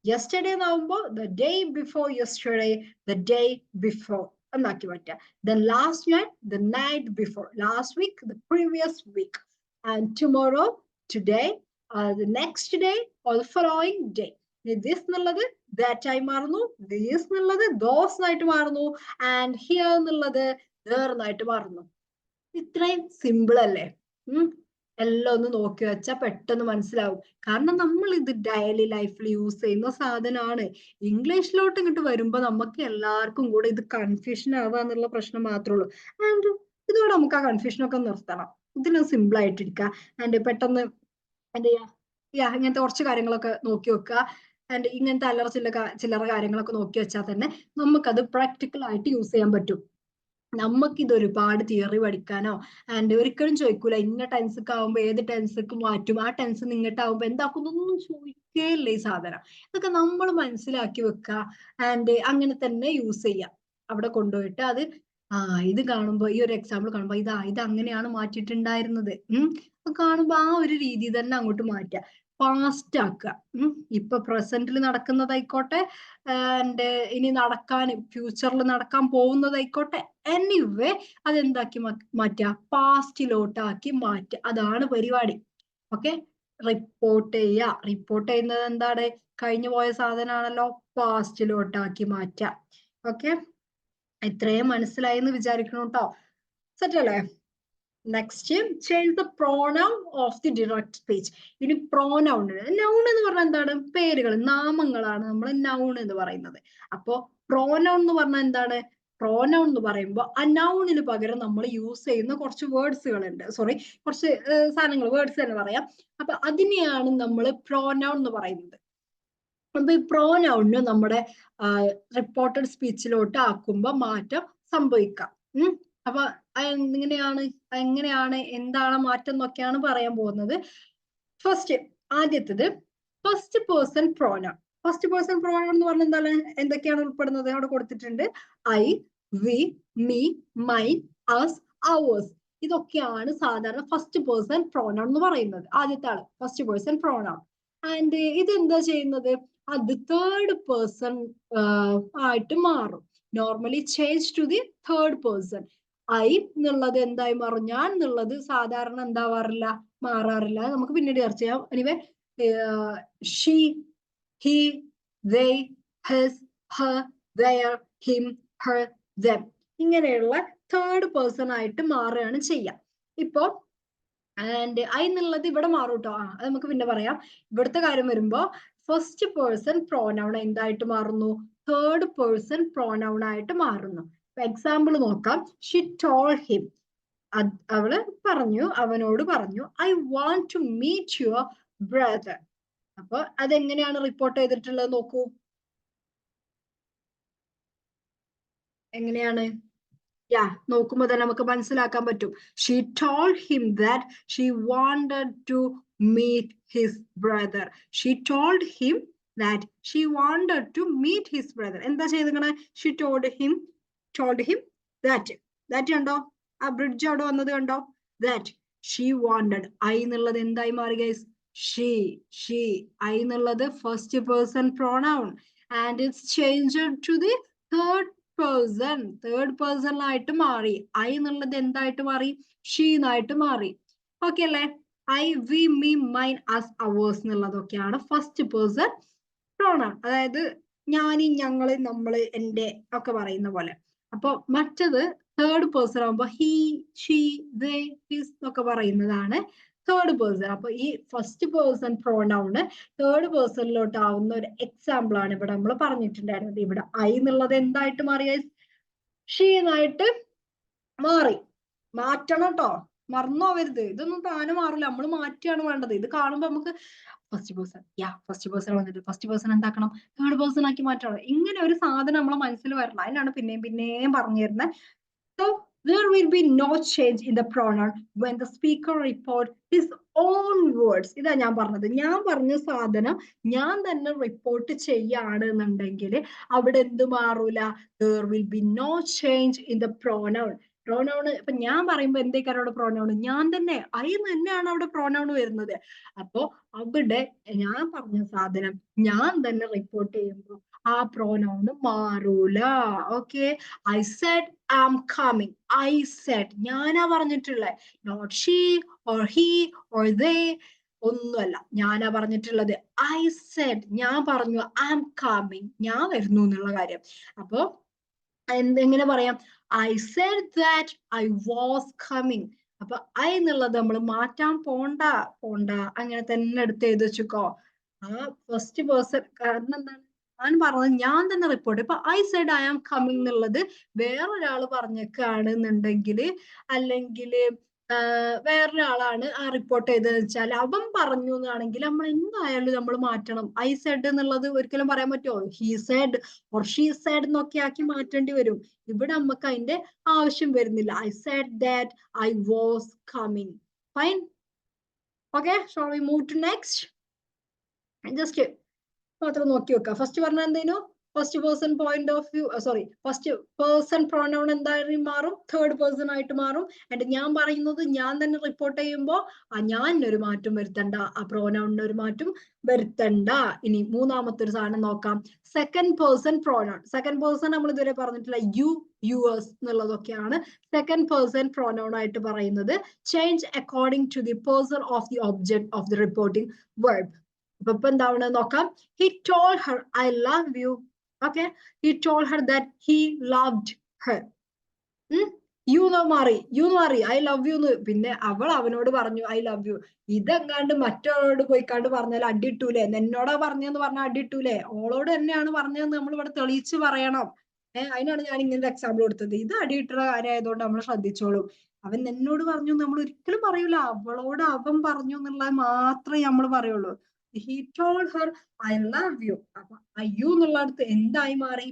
Yesterday എന്നാവുമ്പോൾ the day before yesterday, the day before എന്നാക്കി മാറ്റുക. Then last night, the night before. Last week, the previous week. And tomorrow, today, the next day, or the following day. This എന്നുള്ളത് that ആയി മാറുന്നു. This എന്നുള്ളത് those ആയിട്ട് മാറുന്നു. And here എന്നുള്ളത് there എന്നായിട്ട് മാറുന്നു. ഇത്രയും സിമ്പിൾ അല്ലേ? എല്ലാം ഒന്ന് നോക്കി വെച്ചാൽ പെട്ടെന്ന് മനസ്സിലാവും. കാരണം നമ്മൾ ഇത് ഡെയിലി ലൈഫിൽ യൂസ് ചെയ്യുന്ന സാധനമാണ്. ഇംഗ്ലീഷിലോട്ട് ഇങ്ങോട്ട് വരുമ്പോ നമുക്ക് എല്ലാവർക്കും കൂടെ ഇത് കൺഫ്യൂഷൻ ആവുക എന്നുള്ള പ്രശ്നം മാത്രമേ ഉള്ളൂ. ആൻഡ് ഇതോടെ നമുക്ക് ആ കൺഫ്യൂഷനൊക്കെ നിർത്തണം. ഇതിന് സിമ്പിൾ ആയിട്ടിരിക്കുക. ആൻഡ് പെട്ടെന്ന് എന്ത് ചെയ്യാ, ഇങ്ങനത്തെ കുറച്ച് കാര്യങ്ങളൊക്കെ നോക്കി വെക്കുക. ആൻഡ് ഇങ്ങനത്തെ ചില്ലറ കാര്യങ്ങളൊക്കെ നോക്കി വെച്ചാൽ തന്നെ നമുക്കത് പ്രാക്ടിക്കൽ ആയിട്ട് യൂസ് ചെയ്യാൻ പറ്റും. നമുക്ക് ഇത് ഒരുപാട് തിയറി പഠിക്കാനോ ആൻഡ് ഒരിക്കലും ചോദിക്കൂല ഇന്ന ടെൻസൊക്കെ ആവുമ്പോ ഏത് ടെൻസൊക്കെ മാറ്റും, ആ ടെൻസ് നിങ്ങട്ടാവുമ്പോ എന്താക്കുന്നൊന്നും ചോദിക്കേയില്ല ഈ സാധനം. ഇതൊക്കെ നമ്മൾ മനസ്സിലാക്കി വെക്കുക ആൻഡ് അങ്ങനെ തന്നെ യൂസ് ചെയ്യാം. അവിടെ കൊണ്ടുപോയിട്ട് അത് ഇത് കാണുമ്പോ ഈ ഒരു എക്സാമ്പിൾ കാണുമ്പോ ഇത് അങ്ങനെയാണ് മാറ്റിയിട്ടുണ്ടായിരുന്നത്. കാണുമ്പോ ആ ഒരു രീതി തന്നെ അങ്ങോട്ട് മാറ്റുക, ഫാസ്റ്റ് ആക്കുക. ഇപ്പൊ പ്രസന്റിൽ നടക്കുന്നതായിക്കോട്ടെ ആൻഡ് ഇനി ഫ്യൂച്ചറിൽ നടക്കാൻ പോകുന്നതായിക്കോട്ടെ, എനിവേ അതെന്താക്കി മാറ്റുക, പാസ്റ്റിലോട്ടാക്കി മാറ്റുക. അതാണ് പരിപാടി. ഓക്കെ, റിപ്പോർട്ട് ചെയ്യുന്നത് എന്താണ്, കഴിഞ്ഞു പോയ സാധനമാണല്ലോ, പാസ്റ്റിലോട്ടാക്കി മാറ്റുക. ഓക്കെ, ഇത്രയും മനസ്സിലായി എന്ന് വിചാരിക്കണം കേട്ടോ. സെറ്റ് അല്ലേ? Next, change the pronoun of the direct speech. ഇനി പ്രോനൗൺ, നൗൺ എന്ന് പറഞ്ഞാൽ എന്താണ്, പേരുകൾ, നാമങ്ങളാണ് നമ്മൾ നൗൺ എന്ന് പറയുന്നത്. അപ്പോ പ്രോനൗൺ എന്ന് പറഞ്ഞാൽ എന്താണ്, പ്രോനൗൺ എന്ന് പറയുമ്പോൾ ആ നൗണിന് പകരം നമ്മൾ യൂസ് ചെയ്യുന്ന കുറച്ച് വേർഡ്സുകൾ ഉണ്ട്, കുറച്ച് സാധനങ്ങൾ, വേർഡ്സ് തന്നെ പറയാം. അപ്പൊ അതിനെയാണ് നമ്മൾ പ്രോനൗൺ എന്ന് പറയുന്നത്. അപ്പൊ ഈ പ്രോനൗണിന് നമ്മുടെ റിപ്പോർട്ടഡ് സ്പീച്ചിലോട്ട് ആക്കുമ്പോൾ മാറ്റം സംഭവിക്കാം. അപ്പൊ എങ്ങനെയാണ് എന്താണ് മാറ്റം എന്നൊക്കെയാണ് പറയാൻ പോകുന്നത്. ആദ്യത്തത് first person pronoun. First person pronoun എന്ന് പറഞ്ഞാൽ എന്താണ്, എന്തൊക്കെയാണ് ഉൾപ്പെടുന്നത് അവിടെ കൊടുത്തിട്ടുണ്ട്. I, we, me, mine, us, ours. ഇതൊക്കെയാണ് സാധാരണ ഫസ്റ്റ് പേഴ്സൺ പ്രോനൗൺ എന്ന് പറയുന്നത്. ആദ്യത്തെ ആള് ഫസ്റ്റ് പേഴ്സൺ പ്രോനൗൺ. ആൻഡ് ഇതെന്താ ചെയ്യുന്നത്, അത് തേർഡ് പേഴ്സൺ ആയിട്ട് മാറും. Normally change to the third person. I എന്നുള്ളത് എന്തായി മാറും, ഞാൻ എന്നുള്ളത് സാധാരണ എന്താവാറില്ല, മാറാറില്ല. നമുക്ക് പിന്നീട് ചർച്ച ചെയ്യാം. Anyway, she, he, they, his, her, their, him, her, them, ഇങ്ങനെയുള്ള തേർഡ് പേഴ്സൺ ആയിട്ട് മാറുകയാണ് ചെയ്യാം. ഇപ്പോ ആൻഡ് ഐ എന്നുള്ളത് ഇവിടെ മാറും കേട്ടോ. അത് നമുക്ക് പിന്നെ പറയാം. ഇവിടുത്തെ കാര്യം വരുമ്പോ ഫസ്റ്റ് പേഴ്സൺ പ്രോനൗൺ എന്തായിട്ട് മാറുന്നു, തേർഡ് പേഴ്സൺ പ്രോനൗൺ ആയിട്ട് മാറുന്നു. എക്സാമ്പിൾ നോക്കാം. ഷി ടോൾഡ് ഹിം, അവനോട് പറഞ്ഞു, I want to meet your brother. അപ്പൊ അതെങ്ങനെയാണ് റിപ്പോർട്ട് ചെയ്തിട്ടുള്ളത് നോക്കൂ. എങ്ങനെയാണ്, നോക്കുമ്പോ തന്നെ നമുക്ക് മനസ്സിലാക്കാൻ പറ്റും. She told him that she wanted to meet his brother. She told him that she wanted to meet his brother. എന്താ ചെയ്തേക്കണേ, ഷീ ടോൾഡ് ഹിം ദാറ്റ് കണ്ടോ, ആ ബ്രിഡ്ജ് അവിടെ വന്നത് കണ്ടോ, ദാറ്റ് ഷീ വാണ്ടഡ്. ഐ എന്നുള്ളത് എന്തായി മാറി ഗൈസ്, ഷീ. ഐ എന്നുള്ളത് first person pronoun and it's changed to the third പേഴ്സണായിട്ട് മാറി. ഐ എന്നുള്ളത് എന്തായിട്ട് മാറി, ഷീ എന്നായിട്ട് മാറി. ഓക്കെ അല്ലേ? I, we, me, mine, us, ours എന്നുള്ളതൊക്കെയാണ് ഫസ്റ്റ് പേഴ്സൺ പ്രോനൗൺ. അതായത് ഞാന്, ഞങ്ങള്, നമ്മള്, എന്റെ ഒക്കെ പറയുന്ന പോലെ. അപ്പൊ മറ്റത് തേർഡ് പേഴ്സൺ ആകുമ്പോ ഹി, ഷീ, ദേ, ഹിസ് എന്നൊക്കെ പറയുന്നതാണ് തേർഡ് പേഴ്സൺ. അപ്പൊ ഈ ഫസ്റ്റ് പേഴ്സൺ പ്രോനൗണ് തേർഡ് പേഴ്സണിലോട്ട് ആവുന്ന ഒരു എക്സാമ്പിൾ ആണ് ഇവിടെ നമ്മൾ പറഞ്ഞിട്ടുണ്ടായിരുന്നത്. ഇവിടെ ഐ എന്നുള്ളത് എന്തായിട്ട് മാറി, ഷീ എന്നായിട്ട് മാറ്റണം കേട്ടോ, മറന്നോവരുത്. ഇതൊന്നും താനെ മാറില്ല, നമ്മൾ മാറ്റിയാണ് വേണ്ടത്. ഇത് കാണുമ്പോ നമുക്ക് ഫസ്റ്റ് പേഴ്സൺ വന്നിട്ട് ഫസ്റ്റ് പേഴ്സൺ എന്താക്കണം, തേർഡ് പേഴ്സൺ ആക്കി മാറ്റണം. ഇങ്ങനെ ഒരു സാധനം നമ്മളെ മനസ്സിൽ വരണം. അതിനാണ് പിന്നെയും പറഞ്ഞു തരുന്നത്. So there will be no change in the pronoun when the speaker report his own words. ഇതാ ഞാൻ പറഞ്ഞത്. ഞാൻ പറഞ്ഞ സാധനം ഞാൻ തന്നെ റിപ്പോർട്ട് ചെയ്യുകയാണെന്നുണ്ടെങ്കിൽ അവിടെ എന്ത് മാറൂല, there will be no change in the pronoun. Pronoun ഇപ്പൊ ഞാൻ പറയുമ്പോ എന്തേക്കാണ് അവിടെ പ്രോനൗണ്, ഞാൻ തന്നെ, ഐ തന്നെയാണ് അവിടെ പ്രോനൗണ് വരുന്നത്. അപ്പോ അവിടെ ഞാൻ പറഞ്ഞ സാധനം ഞാൻ തന്നെ റിപ്പോർട്ട് ചെയ്യുമ്പോൾ ആ പ്രോനൗണ് മാറൂല. Okay, I said I am coming. I said ഞാനാ പറഞ്ഞിട്ടുള്ളത്, not she or he or they, ഒന്നുമല്ല, ഞാനാ പറഞ്ഞിട്ടുള്ളത്. ഐ സെഡ് ഞാൻ പറഞ്ഞു, ഐ ആം കമ്മിങ് ഞാൻ വരുന്നു എന്നുള്ള കാര്യം. അപ്പോ എങ്ങനെ പറയാം, I said that I was coming. അപ്പൊ ഐ എന്നുള്ളത് നമ്മൾ മാറ്റാൻ പോണ്ട അങ്ങനെ തന്നെ എടുത്ത് എഴുതി വെച്ചോ. ആ ഫസ്റ്റ് പേഴ്സൺ, കാരണം എന്താണ്, ഞാൻ പറഞ്ഞത് ഞാൻ തന്നെ റിപ്പോർട്ട്. ഇപ്പൊ I said I am coming എന്നുള്ളത് വേറൊരാള് പറഞ്ഞേക്കാണെന്നുണ്ടെങ്കിൽ, അല്ലെങ്കിൽ വേറൊരാളാണ് ആ റിപ്പോർട്ട് ചെയ്തതെന്ന് വെച്ചാൽ അവൻ പറഞ്ഞു എന്നാണെങ്കിൽ നമ്മൾ എന്തായാലും നമ്മൾ മാറ്റണം. ഐ സെഡ് എന്നുള്ളത് ഒരിക്കലും പറയാൻ പറ്റുമോ? He said or she said എന്നൊക്കെ ആക്കി മാറ്റേണ്ടി വരും. ഇവിടെ നമുക്ക് അതിന്റെ ആവശ്യം വരുന്നില്ല. I said that I was coming. Fine. Okay, shall we move to next? Just മാത്രം നോക്കി വെക്കാം. ഫസ്റ്റ് പറഞ്ഞ എന്തേനു? First person point of view, sorry, first person pronoun എന്തായാലും മാറും, തേർഡ് പേഴ്സൺ ആയിട്ട് മാറും. ആൻഡ് ഞാൻ പറയുന്നത് ഞാൻ തന്നെ റിപ്പോർട്ട് ചെയ്യുമ്പോൾ ഞാനൊരു മാറ്റം വരുത്തണ്ട, ആ പ്രോനൗണിന് ഒരു മാറ്റം വരുത്തണ്ട. ഇനി മൂന്നാമത്തെ ഒരു സാധനം നോക്കാം. Second person pronoun. Second person നമ്മൾ ഇതുവരെ പറഞ്ഞിട്ടില്ല, യു, യുവേഴ്സ് എന്നുള്ളതൊക്കെയാണ് സെക്കൻഡ് പേഴ്സൺ പ്രോനൗൺ ആയിട്ട് പറയുന്നത്. Change according to the person of the object of the reporting verb. അപ്പൊ എന്താവണം നോക്കാം. He told her I love you. Okay, he told her that he loved her. You മാറി ഐ ലവ് യു. പിന്നെ അവൾ അവനോട് പറഞ്ഞു ഐ ലവ് യു. ഇതെങ്ങാണ്ട് മറ്റൊരാളോട് പോയിക്കാണ്ട് പറഞ്ഞാൽ അടിയിട്ടൂലേ? എന്നോടാ പറഞ്ഞെന്ന് പറഞ്ഞാൽ അടിയിട്ടൂലേ? ഓളോട് തന്നെയാണ് പറഞ്ഞതെന്ന് നമ്മൾ ഇവിടെ തെളിയിച്ച് പറയണം. അതിനാണ് ഞാൻ ഇങ്ങനത്തെ എക്സാമ്പിൾ കൊടുത്തത്. ഇത് അടിയിട്ടുള്ള കാര്യമായതുകൊണ്ട് നമ്മൾ ശ്രദ്ധിച്ചോളൂ. അവൻ എന്നോട് പറഞ്ഞു നമ്മൾ ഒരിക്കലും പറയൂല. അവളോട് അവൻ പറഞ്ഞു എന്നുള്ളത് മാത്രമേ നമ്മൾ പറയുള്ളൂ. He told her I love you. അപ്പൊ യു എന്നുള്ളടത്ത് എന്തായി മാറി?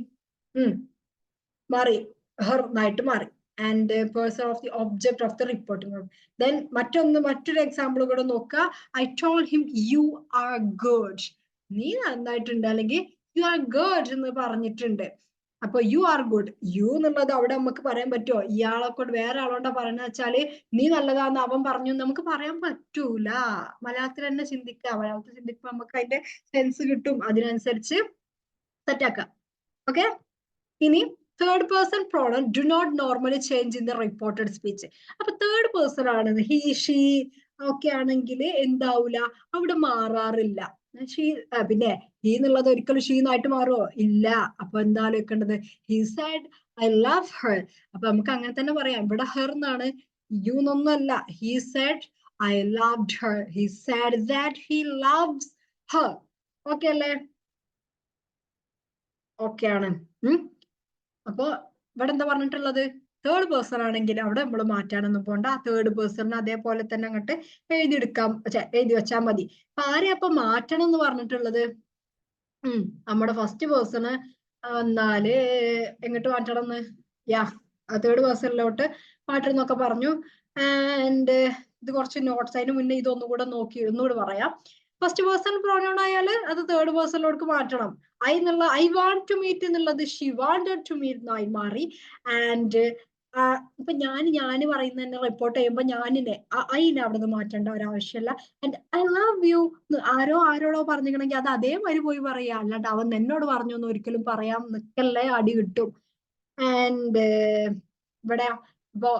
മാറി, ഹെർ എന്നായിട്ട് മാറി. And person of the object of the reporting. Then മറ്റൊരു എക്സാമ്പിൾ കൂടെ നോക്കുക. I told him you are good. നീ നന്നായിട്ടുണ്ട്, അല്ലെങ്കിൽ യു ആർ ഗുഡ് എന്ന് പറഞ്ഞിട്ടുണ്ട്. അപ്പൊ യു ആർ ഗുഡ്, യു എന്നുള്ളത് അവിടെ നമുക്ക് പറയാൻ പറ്റുമോ? ഇയാളെ കൊണ്ട് വേറെ ആളോണ്ടാ പറയുന്ന വെച്ചാല് നീ നല്ലതാന്ന് അവൻ പറഞ്ഞു നമുക്ക് പറയാൻ പറ്റൂല. മലയാളത്തിൽ തന്നെ ചിന്തിക്കുക. മലയാളത്തിൽ ചിന്തിക്കുമ്പോ നമുക്ക് അതിന്റെ സെൻസ് കിട്ടും. അതിനനുസരിച്ച് സെറ്റാക്കാം. ഓക്കെ, ഇനി third person pronoun do not normally change in the reported speech. അപ്പൊ തേർഡ് പേഴ്സൺ ആണ് ഹി, ഷീ ഒക്കെ ആണെങ്കിൽ എന്താവൂല, അവിടെ മാറാറില്ല. പിന്നെ ഹി എന്നുള്ളത് ഒരിക്കലും ഷീ എന്നായിട്ട് മാറുമോ? ഇല്ല. അപ്പൊ എന്താ ആലോചിക്കേണ്ടത്? He said I love her. അപ്പൊ നമുക്ക് അങ്ങനെ തന്നെ പറയാം. ഇവിടെ ഹെർ എന്നാണ്, യു എന്നൊന്നല്ല. He said I loved her. He said that he loves her. Okay അല്ലേ? ഓക്കെ ആണ്. അപ്പൊ ഇവിടെ എന്താ പറഞ്ഞിട്ടുള്ളത്? തേർഡ് പേഴ്സൺ ആണെങ്കിൽ അവിടെ നമ്മൾ മാറ്റാനൊന്നും പോണ്ട. ആ തേർഡ് പേഴ്സണിന് അതേപോലെ തന്നെ അങ്ങോട്ട് എഴുതി വെച്ചാൽ മതി. അപ്പൊ ആരെയാ അപ്പൊ മാറ്റണം എന്ന് പറഞ്ഞിട്ടുള്ളത്? നമ്മുടെ ഫസ്റ്റ് പേഴ്സണ് എന്നാല് എങ്ങോട്ട് മാറ്റണം എന്ന്? തേർഡ് പേഴ്സണിലോട്ട് മാറ്റണം എന്നൊക്കെ പറഞ്ഞു. ആൻഡ് ഇത് കുറച്ച് നോട്ട്സ്, അതിന് മുന്നേ ഇതൊന്നുകൂടെ ഒന്നുകൂടെ പറയാം. ഫസ്റ്റ് പേഴ്സൺ പ്രോനൗൺ ആയാല് അത് തേർഡ് പേഴ്സണിലോട്ട് മാറ്റണം. ഐ വാണ്ട് ടു മീറ്റ് എന്നുള്ളത് ഷി വാണ്ടഡ് ടു മീറ്റ് എന്നായി മാറി. ആൻഡ് ഇപ്പൊ ഞാൻ പറയുന്ന റിപ്പോർട്ട് ചെയ്യുമ്പോൾ ഞാനിനെ ഐനെ അവിടെ നിന്ന് മാറ്റേണ്ട ഒരാവശ്യമല്ല. ആൻഡ് ഐ ലവ് യു ആരോടോ പറഞ്ഞിട്ടുണ്ടെങ്കിൽ അത് അതേമാതിരി പോയി പറയാ. അല്ലാണ്ട് അവൻ എന്നോട് പറഞ്ഞു എന്ന് ഒരിക്കലും പറയാൻ നിൽക്കല്ലേ, അടി കിട്ടും. ആൻഡ് ഇവിടെ ഇപ്പോ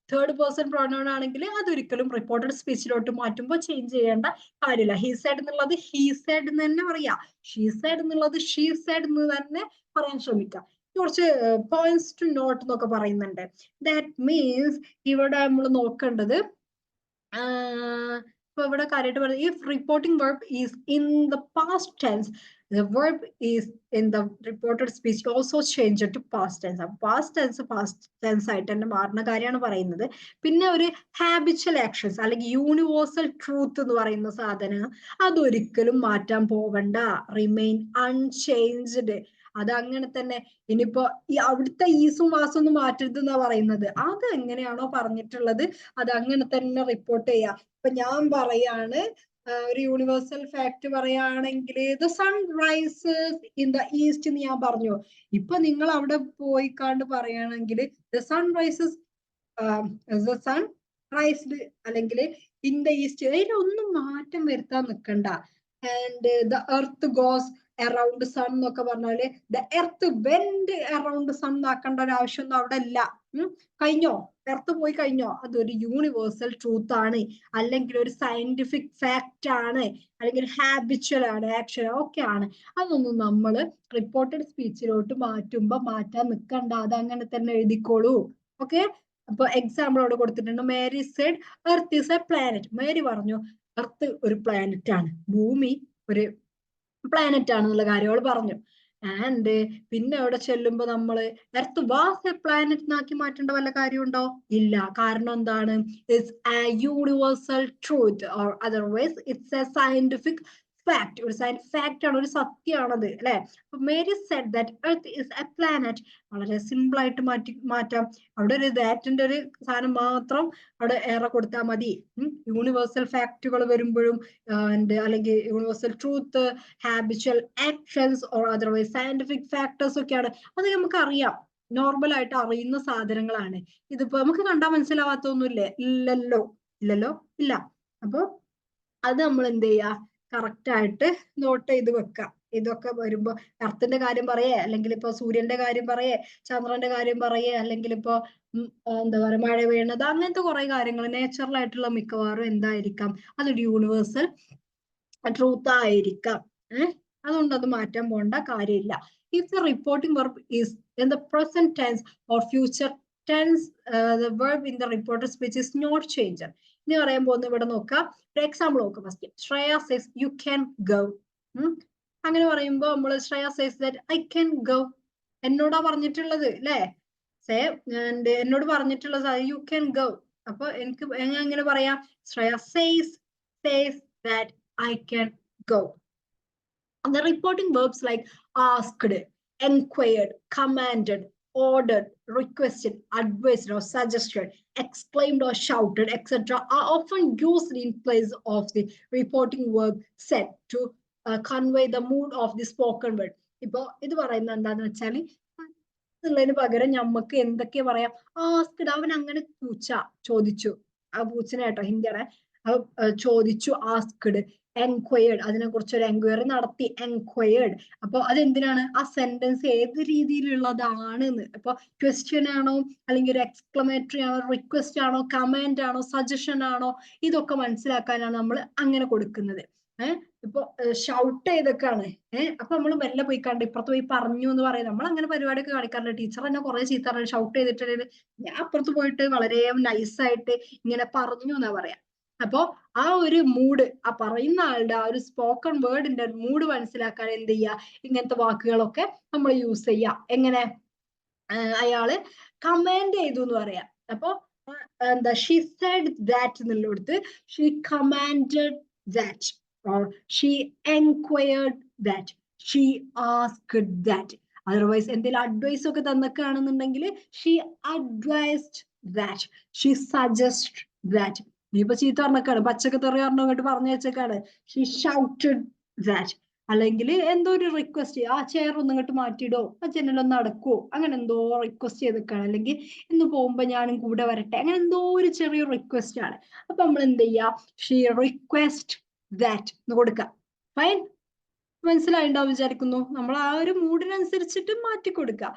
തേർഡ് പേഴ്സൺ പ്രോനൗൺ ആണെങ്കിൽ അതൊരിക്കലും റിപ്പോർട്ടഡ് സ്പീച്ചിലോട്ട് മാറ്റുമ്പോൾ ചേഞ്ച് ചെയ്യേണ്ട കാര്യമില്ല. ഹി സെഡ് എന്നുള്ളത് ഹി സെഡ് എന്ന് തന്നെ പറയാ. ഷീ സെഡ് എന്നുള്ളത് ഷീ സെഡ് എന്ന് തന്നെ പറയാൻ ശ്രമിക്കാം. കുറച്ച് പോയിന്റ്സ് ടു നോട്ട് എന്നൊക്കെ പറയുന്നുണ്ട്. ദാറ്റ് മീൻസ് ഇവിടെ നമ്മൾ നോക്കേണ്ടത് ഇപ്പൊ ഇവിടെ കാര്യമായിട്ട് പറയുന്നത് if reporting verb is in the past tense, the verb is in the reported speech also changed to past tense. past tense ആയിട്ട് തന്നെ മാറുന്ന കാര്യമാണ് പറയുന്നത്. പിന്നെ ഒരു ഹാബിച്വൽ ആക്ഷൻസ് അല്ലെങ്കിൽ യൂണിവേഴ്സൽ ട്രൂത്ത് എന്ന് പറയുന്ന സാധനം അതൊരിക്കലും മാറ്റാൻ പോവണ്ട. Remain unchanged. അത് അങ്ങനെ തന്നെ. ഇനിയിപ്പോ ഈ അവിടുത്തെ ഈസും വാസും ഒന്നും മാറ്റരുത് എന്നാ പറയുന്നത്. അത് എങ്ങനെയാണോ പറഞ്ഞിട്ടുള്ളത് അത് അങ്ങനെ തന്നെ റിപ്പോർട്ട് ചെയ്യാ. ഇപ്പൊ ഞാൻ പറയാണ് ഒരു യൂണിവേഴ്സൽ ഫാക്ട് പറയുകയാണെങ്കിൽ the sun rises in the east എന്ന് ഞാൻ പറഞ്ഞു. ഇപ്പൊ നിങ്ങൾ അവിടെ പോയിക്കാണ്ട് പറയുകയാണെങ്കിൽ the sun rises the sun rised അല്ലെങ്കിൽ ഇൻ ദ ഈസ്റ്റ്, അതിലൊന്നും മാറ്റം വരുത്താൻ നിൽക്കണ്ട. And the earth goes around sun എന്നൊക്കെ പറഞ്ഞാല് the earth went around sun ആക്കേണ്ട ഒരു ആവശ്യമൊന്നും അവിടെ ഇല്ല. കഴിഞ്ഞോ? എർത്ത് പോയി കഴിഞ്ഞോ? അതൊരു യൂണിവേഴ്സൽ ട്രൂത്ത് ആണ്, അല്ലെങ്കിൽ ഒരു സയന്റിഫിക് ഫാക്ട് ആണ്, അല്ലെങ്കിൽ ഹാബിച്വൽ ആണ്, ആക്ഷൻ ഒക്കെ ആണ്. അതൊന്നും നമ്മൾ റിപ്പോർട്ടഡ് സ്പീച്ചിലോട്ട് മാറ്റുമ്പോ മാറ്റാൻ നിൽക്കണ്ട. അത് അങ്ങനെ തന്നെ എഴുതിക്കോളൂ. ഓക്കെ, അപ്പൊ എക്സാമ്പിൾ അവിടെ കൊടുത്തിട്ടുണ്ട്. Mary said earth is a planet. Mary പറഞ്ഞു എർത്ത് ഒരു പ്ലാനറ്റ് ആണ്, ഭൂമി ഒരു പ്ലാനറ്റ് ആണെന്നുള്ള കാര്യം അവൾ പറഞ്ഞു. ആൻഡ് പിന്നെ അവിടെ ചെല്ലുമ്പോ നമ്മള് എർത്ത് വാസ് എ പ്ലാനറ്റ് എന്നാക്കി മാറ്റേണ്ട വല്ല കാര്യമുണ്ടോ? ഇല്ല. കാരണം എന്താണ്? It's A universal truth or otherwise it's A scientific fact. ഒരു സയൻസ് ഫാക്ട് ആണ്, ഒരു സത്യമാണത് അല്ലെ. Mary said that earth is A planet. വളരെ സിമ്പിൾ ആയിട്ട് മാറ്റാം. അവിടെ ഒരു ദാറ്റിന്റെ ഒരു സാധനം മാത്രം അവിടെ ഏറെ കൊടുത്താൽ മതി. യൂണിവേഴ്സൽ ഫാക്ടുകൾ വരുമ്പോഴും അല്ലെങ്കിൽ universal truth, habitual actions or otherwise scientific factors ഒക്കെയാണ്. അത് നമുക്ക് അറിയാം, നോർമൽ ആയിട്ട് അറിയുന്ന സാധനങ്ങളാണ്. ഇതിപ്പോ നമുക്ക് കണ്ടാൽ മനസ്സിലാവാത്തൊന്നുമില്ലേ? ഇല്ലല്ലോ, ഇല്ലല്ലോ, ഇല്ല. അപ്പൊ അത് നമ്മൾ എന്ത് ചെയ്യാ, കറക്റ്റ് ആയിട്ട് നോട്ട് ചെയ്ത് വെക്കാം. ഇതൊക്കെ വരുമ്പോ എർത്തിന്റെ കാര്യം പറയേ, അല്ലെങ്കിൽ ഇപ്പൊ സൂര്യന്റെ കാര്യം പറയേ, ചന്ദ്രന്റെ കാര്യം പറയേ, അല്ലെങ്കിൽ ഇപ്പൊ എന്താ പറയാ മഴ വീണത്, അങ്ങനത്തെ കുറെ കാര്യങ്ങൾ നേച്ചുറൽ ആയിട്ടുള്ള മിക്കവാറും എന്തായിരിക്കാം, അതൊരു യൂണിവേഴ്സൽ ട്രൂത്ത് ആയിരിക്കാം. അതുകൊണ്ട് അത് മാറ്റാൻ പോകേണ്ട കാര്യമില്ല. If the reporting verb is in the present tense or future tense, the verb in the reported speech is not changed. ഇനി പറയാൻ പോകുന്നത് ഇവിടെ നോക്കാം. ഒരു എക്സാമ്പിൾ നോക്കാം first. Shreya says you can go. അങ്ങനെ പറയുമ്പോ നമ്മൾ Shreya says that I can go. എന്നോടാ പറഞ്ഞിട്ടുള്ളത് അല്ലേ? എന്നോട് പറഞ്ഞിട്ടുള്ളത് യു ക്യാൻ ഗോ. അപ്പൊ എനിക്ക് എങ്ങനെ പറയാം? Shreya says that I can go. And the reporting verbs like asked, enquired, commanded, ordered, requested, advised or suggested, exclaimed or shouted, etc. are often used in place of the reporting verb said to convey the mood of the spoken word. ഇപ്പൊ ഇത് പറയുന്നത് എന്താന്ന് വെച്ചാൽ ഉള്ളതിന് പകരം നമുക്ക് എന്തൊക്കെയാ പറയാം? ആസ്ക്ഡ്, അവൻ അങ്ങനെ ചോദിച്ചു. ആ പൂച്ചനെ കേട്ടോ, ഹിന്ദിയാണ്. ചോദിച്ചു, ആസ്ക്ഡ്. എൻക്വയർഡ്, അതിനെ കുറിച്ച് ഒരു എൻക്വയറി നടത്തി, എൻക്വയർഡ്. അപ്പൊ അതെന്തിനാണ്? ആ സെന്റൻസ് ഏത് രീതിയിലുള്ളതാണെന്ന്. ഇപ്പൊ ക്വസ്റ്റ്യൻ ആണോ, അല്ലെങ്കിൽ ഒരു എക്സ്ക്ലമേറ്ററി ആണോ, റിക്വസ്റ്റ് ആണോ, കമാൻഡ് ആണോ, സജഷൻ ആണോ, ഇതൊക്കെ മനസ്സിലാക്കാനാണ് നമ്മൾ അങ്ങനെ കൊടുക്കുന്നത്. ഇപ്പൊ ഷൗട്ട് ചെയ്തൊക്കെയാണ്. അപ്പൊ നമ്മൾ മെല്ലെ പോയി കണ്ട് ഇപ്പുറത്ത് പോയി പറഞ്ഞു എന്ന് പറയാം. നമ്മൾ അങ്ങനെ പരിപാടിയൊക്കെ കാണിക്കാറുണ്ട്. ടീച്ചർ തന്നെ കുറെ ചീത്ത പറഞ്ഞു ഷൗട്ട് ചെയ്തിട്ടുണ്ടെങ്കിൽ ഞാൻ അപ്പുറത്ത് പോയിട്ട് വളരെ നൈസായിട്ട് ഇങ്ങനെ പറഞ്ഞു എന്നാ പറയാം. അപ്പോ ആ ഒരു മൂഡ്, ആ പറയുന്ന ആളുടെ ആ ഒരു സ്പോക്കൺ വേർഡിന്റെ മൂഡ് മനസ്സിലാക്കാൻ എന്ത് ചെയ്യുക, ഇങ്ങനത്തെ വാക്കുകളൊക്കെ നമ്മൾ യൂസ് ചെയ്യാം. എങ്ങനെ? അയാള് കമാൻഡ് ചെയ്തു എന്ന് പറയാം. അപ്പൊ എന്താ, ഷീ സെഡ് ദാറ്റ് എന്നുള്ളടുത്ത് she commanded that, or she enquired that, she asked that. Otherwise എന്തെങ്കിലും അഡ്വൈസ് ഒക്കെ തന്നൊക്കെയാണെന്നുണ്ടെങ്കിൽ she advised that, she suggest that. നീ ഇപ്പൊ ചീത്ത പറഞ്ഞൊക്കെയാണ്, പച്ചക്ക് തെറി പറഞ്ഞു അങ്ങോട്ട് പറഞ്ഞു വെച്ചേക്കാണ്, ഷീ ഷൗട്ടഡ് ദാറ്റ്. അല്ലെങ്കിൽ എന്തോ ഒരു റിക്വസ്റ്റ്, ആ ചെയർ ഒന്ന് ഇങ്ങോട്ട് മാറ്റിയിടോ, ആ ജനലൊന്ന് അടക്കുവോ, അങ്ങനെ എന്തോ റിക്വസ്റ്റ് ചെയ്തൊക്കെയാണ്. അല്ലെങ്കിൽ ഇന്ന് പോകുമ്പോ ഞാനും കൂടെ വരട്ടെ, അങ്ങനെ എന്തോ ഒരു ചെറിയ റിക്വസ്റ്റ് ആണ്. അപ്പൊ നമ്മൾ എന്ത് ചെയ്യാ, ഷീ റിക്വസ്റ്റ് ദാറ്റ് എന്ന് കൊടുക്കാം. ഫൈൻ, മനസ്സിലായിണ്ടാവും വിചാരിക്കുന്നു. നമ്മൾ ആ ഒരു മൂഡിനനുസരിച്ചിട്ട് മാറ്റി കൊടുക്കുക.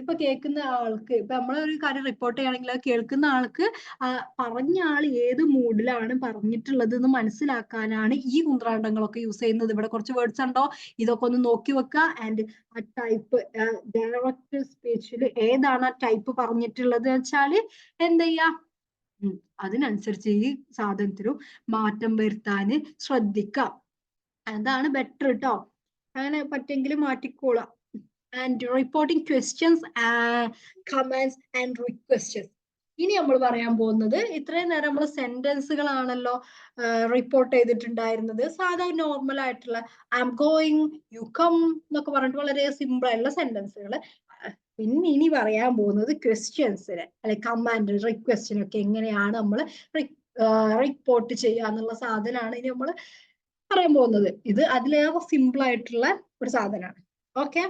ഇപ്പൊ കേൾക്കുന്ന ആൾക്ക്, ഇപ്പൊ നമ്മളൊരു കാര്യം റിപ്പോർട്ട് ചെയ്യുകയാണെങ്കിൽ അത് കേൾക്കുന്ന ആൾക്ക് പറഞ്ഞ ആൾ ഏത് മൂഡിലാണ് പറഞ്ഞിട്ടുള്ളത് എന്ന് മനസ്സിലാക്കാനാണ് ഈ കുന്ത്രാണ്ടങ്ങളൊക്കെ യൂസ് ചെയ്യുന്നത്. ഇവിടെ കുറച്ച് വേർഡ്സ് ഉണ്ടോ, ഇതൊക്കെ ഒന്ന് നോക്കി വെക്കുക. ആൻഡ് ആ ടൈപ്പ് ഡയറക്റ്റ് സ്പീച്ചിൽ ഏതാണ് ആ ടൈപ്പ് പറഞ്ഞിട്ടുള്ളത് വെച്ചാല് എന്ത് ചെയ്യാ, അതിനനുസരിച്ച് ഈ സാധനത്തിനും മാറ്റം വരുത്താന് ശ്രദ്ധിക്കാം. അതാണ് ബെറ്റർ കേട്ടോ. അങ്ങനെ പറ്റെങ്കിൽ മാറ്റിക്കോളാം. And reporting questions, comments and requests. ഇനി നമ്മൾ പറയാൻ പോകുന്നത്, ഇത്രയും നേരം നമ്മൾ സെന്റൻസുകളാണല്ലോ റിപ്പോർട്ട് ചെയ്തിട്ടുണ്ടായിരുന്നത്. സാധാരണ നോർമൽ ആയിട്ടുള്ള I am going, you come എന്നൊക്കെ പറഞ്ഞിട്ട് വളരെ സിമ്പിൾ ആയിട്ടുള്ള സെന്റൻസുകൾ. പിന്നെ ഇനി പറയാൻ പോകുന്നത് ക്വസ്റ്റ്യൻസിന്, അല്ലെ കമാൻഡ്, റിക്വസ്റ്റിനൊക്കെ എങ്ങനെയാണ് നമ്മൾ റിപ്പോർട്ട് ചെയ്യുക എന്നുള്ള സാധനമാണ് ഇനി നമ്മൾ പറയാൻ പോകുന്നത്. ഇത് അതിലേറെ സിമ്പിൾ ആയിട്ടുള്ള ഒരു സാധനമാണ്. Okay.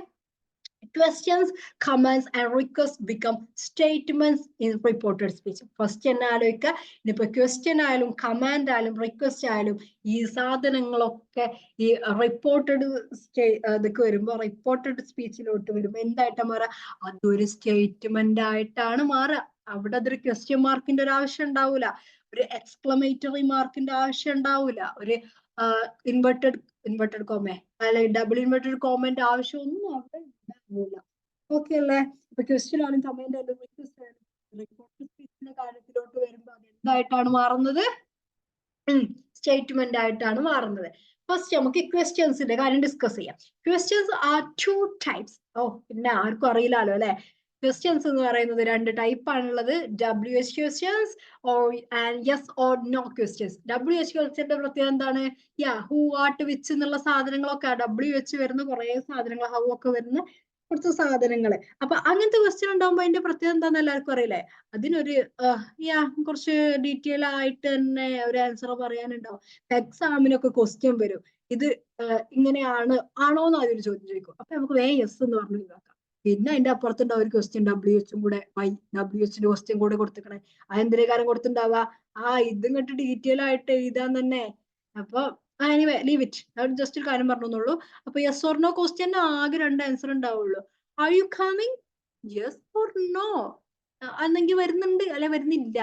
Questions, comments and requests become statements in reported speech. First തന്നെ ആലോചിക്കുക, ഇനിയിപ്പോ ക്വസ്റ്റ്യൻ ആയാലും കമാൻഡ് ആയാലും റിക്വസ്റ്റ് ആയാലും ഈ സാധനങ്ങളൊക്കെ ഈ റിപ്പോർട്ടഡ് ഇതൊക്കെ വരുമ്പോ, റിപ്പോർട്ടഡ് സ്പീച്ചിലോട്ട് വരുമ്പോ എന്തായിട്ടാ മാറുക, അതൊരു സ്റ്റേറ്റ്മെന്റ് ആയിട്ടാണ് മാറുക. അവിടെ അതൊരു ക്വസ്റ്റ്യൻ മാർക്കിന്റെ ഒരു ആവശ്യം ഉണ്ടാവൂല, ഒരു എക്സ്ക്ലമേറ്ററി മാർക്കിന്റെ ആവശ്യം ഉണ്ടാവൂല, ഒരു ഇൻവെർട്ടഡ് കോമ അല്ലെങ്കിൽ ഡബിൾ ഇൻവെർട്ടഡ് കോമന്റെ ആവശ്യം ഒന്നും അവിടെ ഉണ്ടാവില്ല. ഓക്കെ അല്ലേ? ഇപ്പൊ ക്വസ്റ്റ്യൻ ആയാലും കമന്റ് ആയാലും റിക്വസ്റ്റ് ആയാലും റിപ്പോർട്ട് സ്പീച്ചിന്റെ കാര്യത്തിലോട്ട് വരുമ്പോ അത് എന്തായിട്ടാണ് മാറുന്നത്? സ്റ്റേറ്റ്മെന്റ് ആയിട്ടാണ് മാറുന്നത്. ഫസ്റ്റ് നമുക്ക് ക്വസ്റ്റ്യൻസിന്റെ കാര്യം ഡിസ്കസ് ചെയ്യാം. Questions are 2 types. പിന്നെ ആർക്കും അറിയില്ലല്ലോ അല്ലെ. ക്വസ്റ്റ്യൻസ് എന്ന് പറയുന്നത് 2 ടൈപ്പ് ആണുള്ളത്. WH questions and yes or no questions. WH ക്വസ്റ്റ്യന്റെ പ്രത്യേകത എന്താണ്? ഹൂ, വാട്ട്, വിച്ച് എന്നുള്ള സാധനങ്ങളൊക്കെ WH വരുന്ന കുറെ സാധനങ്ങൾ, ഹൗ ഒക്കെ വരുന്ന കുറച്ച് സാധനങ്ങള്. അപ്പൊ അങ്ങനത്തെ ക്വസ്റ്റ്യൻ ഉണ്ടാകുമ്പോ അതിന്റെ പ്രത്യേകത എന്താന്ന് എല്ലാവർക്കും അറിയില്ലേ? അതിനൊരു കുറച്ച് ഡീറ്റെയിൽ ആയിട്ട് തന്നെ ഒരു ആൻസർ പറയാനുണ്ടാവും. എക്സാമിനൊക്കെ ക്വസ്റ്റ്യൻ വരും. ഇത് ഇങ്ങനെയാണ്, ആണോന്ന് ആദ്യം ഒരു ചോദ്യം ചോദിക്കും. അപ്പൊ നമുക്ക് വേഗം യെസ് എന്ന് പറഞ്ഞു ഒഴിവാക്കാം. പിന്നെ അതിന്റെ അപ്പുറത്തുണ്ടാവും ഒരു ക്വസ്റ്റ്യൻ WH കൂടെ, WHന്റെ ക്വസ്റ്റ്യൻ കൂടെ കൊടുത്തിക്കണേ. അതെന്തിനേ കാര്യം കൊടുത്തിട്ടുണ്ടാവുക? ഇതും കണ്ടിട്ട് ഡീറ്റെയിൽ ആയിട്ട് എഴുതാൻ തന്നെ. അപ്പൊ എനിവേ ലീവ് ഇറ്റ്. ജസ്റ്റ് ഒരു കാര്യം പറഞ്ഞോളൂ. അപ്പൊ യെസ് ഓർ നോ ക്വസ്റ്റ്യൻ ആകെ 2 ആൻസർ ഉണ്ടാവുള്ളൂ. Are you coming? Yes or no. അന്നെങ്കിൽ വരുന്നുണ്ട്, അല്ലെ വരുന്നില്ല.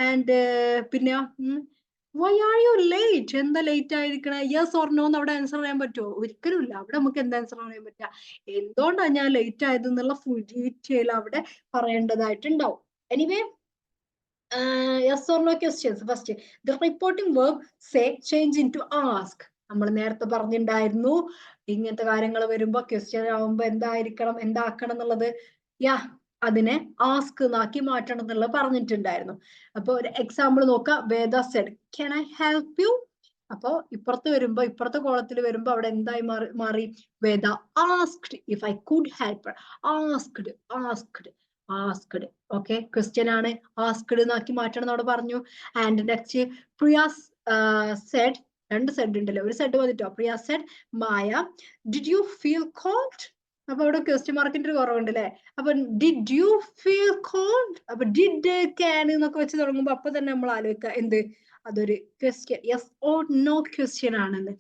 ആൻഡ് പിന്നെ വൈ ആർ യു ലേറ്റ്? എന്താ ലേറ്റ് ആയിരിക്കണേ? യെസ് ഓർ നോ എന്ന് അവിടെ ആൻസർ പറയാൻ പറ്റുമോ? ഒരിക്കലും ഇല്ല. അവിടെ നമുക്ക് എന്താ ആൻസർ പറയാൻ പറ്റുക? എന്തുകൊണ്ടാണ് ഞാൻ ലേറ്റ് ആയത് എന്നുള്ള ഫുൾ ഡീറ്റെയിൽ അവിടെ പറയേണ്ടതായിട്ടുണ്ടാവും. Anyway, yes or no questions. First, the reporting verb say change into ask. നമ്മൾ നേരത്തെ പറഞ്ഞിട്ടുണ്ടായിരുന്നു ഇങ്ങനത്തെ കാര്യങ്ങൾ വരുമ്പോ ക്വസ്റ്റ്യൻ ആവുമ്പോ എന്തായിരിക്കണം, എന്താക്കണം എന്നുള്ളത്. അതിനെ ആസ്ക് എന്നാക്കി മാറ്റണം എന്നുള്ളത് പറഞ്ഞിട്ടുണ്ടായിരുന്നു. അപ്പൊ ഒരു എക്സാമ്പിൾ നോക്കാം. വേദ Z can I help you? അപ്പൊ ഇപ്പുറത്ത് വരുമ്പോ, ഇപ്പുറത്തെ കോളത്തിൽ വരുമ്പോ അവിടെ എന്തായി മാറി? Veda asked if I could help her. asked. Okay, question ആണ്. ആസ്ക്ഡ് എന്നാക്കി മാറ്റണം എന്നോട് പറഞ്ഞു. And next Priya said. 2 said ഉണ്ടല്ലോ, ഒരു സെഡ് വന്നിട്ടോ. Priya said Maya did you feel cold? അപ്പൊ അവിടെ ക്വസ്റ്റ്യൻ മാർക്കിന്റെ ഒരു കുറവുണ്ട് അല്ലെ. അപ്പൊ ഡിഡ് യു ഫീൽ കോൾഡ്? അപ്പൊ ഡിഡ്, ക്യാൻ എന്നൊക്കെ വെച്ച് തുടങ്ങുമ്പോ അപ്പൊ തന്നെ നമ്മൾ ആലോചിക്കുക എന്ത്? അതൊരു question, yes or no question ആണെന്ന്.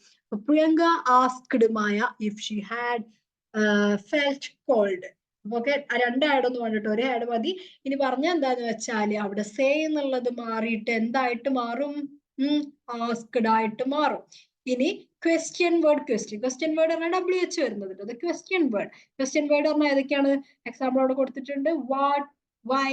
Priyanka asked Maya if she had felt cold. Okay, 2 add ഒന്നും വേണ്ടിട്ടോ, ഒരു ആഡ് മതി. ഇനി പറഞ്ഞ എന്താന്ന് വെച്ചാല് അവിടെ സേ എന്നുള്ളത് മാറിയിട്ട് എന്തായിട്ട് മാറും? ആസ്ക്ഡ് ആയിട്ട് മാറും. ഇനി ക്വസ്റ്റ്യൻ വേർഡ്. ക്വസ്റ്റ്യൻ വേർഡ് പറഞ്ഞാൽ WH വരുന്നത്. അത് ക്വസ്റ്റ്യൻ വേർഡ്. ക്വസ്റ്റ്യൻ വേർഡ് പറഞ്ഞാൽ ഏതൊക്കെയാണ്? എക്സാമ്പിൾ അവിടെ കൊടുത്തിട്ടുണ്ട്. What, why,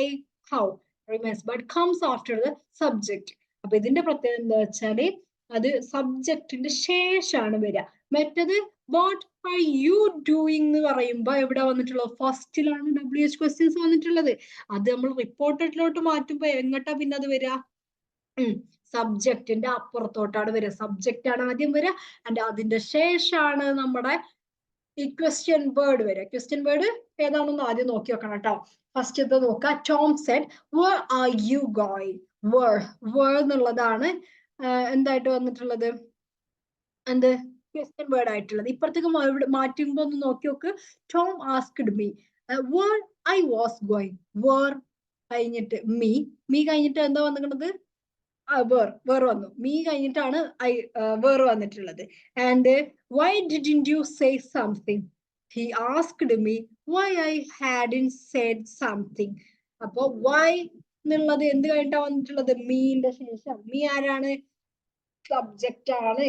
how remains but comes after the subject. അപ്പൊ ഇതിന്റെ പ്രത്യേകത എന്താ വെച്ചാല് അത് സബ്ജക്റ്റിന്റെ ശേഷമാണ് വരിക. മറ്റത് വാട്ട് ആർ യു ഡൂയിങ് എന്ന് പറയുമ്പോ എവിടെ വന്നിട്ടുള്ളത്? ഫസ്റ്റിലാണ് WH ക്വസ്റ്റ്യൻസ് വന്നിട്ടുള്ളത്. അത് നമ്മൾ റിപ്പോർട്ടഡിലോട്ട് മാറ്റുമ്പോ എങ്ങോട്ടാ പിന്നെ അത് വരിക? സബ്ജക്റ്റിന്റെ അപ്പുറത്തോട്ടാണ് വരിക. സബ്ജക്റ്റ് ആണ് ആദ്യം വരിക, ആൻഡ് അതിന്റെ ശേഷമാണ് നമ്മുടെ ഈ ക്വസ്റ്റ്യൻ വേർഡ് വരിക. ക്വസ്റ്റ്യൻ വേർഡ് ഏതാണെന്ന് ആദ്യം നോക്കി വെക്കണം കേട്ടോ. ഫസ്റ്റ് ഇത് നോക്കുക. Tom said where are you going? Where എന്നുള്ളതാണ് എന്തായിട്ട് വന്നിട്ടുള്ളത്? എന്ത്? ക്വസ്റ്റ്യൻ വേർഡ് ആയിട്ടുള്ളത്. ഇപ്പുറത്തേക്ക് മാറ്റുമ്പോ ഒന്ന് നോക്കി നോക്ക്. Tom asked me where I was going. Where കഴിഞ്ഞിട്ട് മീ കഴിഞ്ഞിട്ട് എന്താ വന്നിട്ടുള്ളത്? വേർ വന്നു. മീ കഴിഞ്ഞിട്ടാണ് വേർ വന്നിട്ടുള്ളത്. And why didn't you say something? He asked me why I hadn't said something. അപ്പൊ വൈ എന്നുള്ളത് എന്ത് കഴിഞ്ഞിട്ടാ വന്നിട്ടുള്ളത്? മീന്റെ ശേഷം. മീ ആരാണ്? സബ്ജക്റ്റ് ആണ്.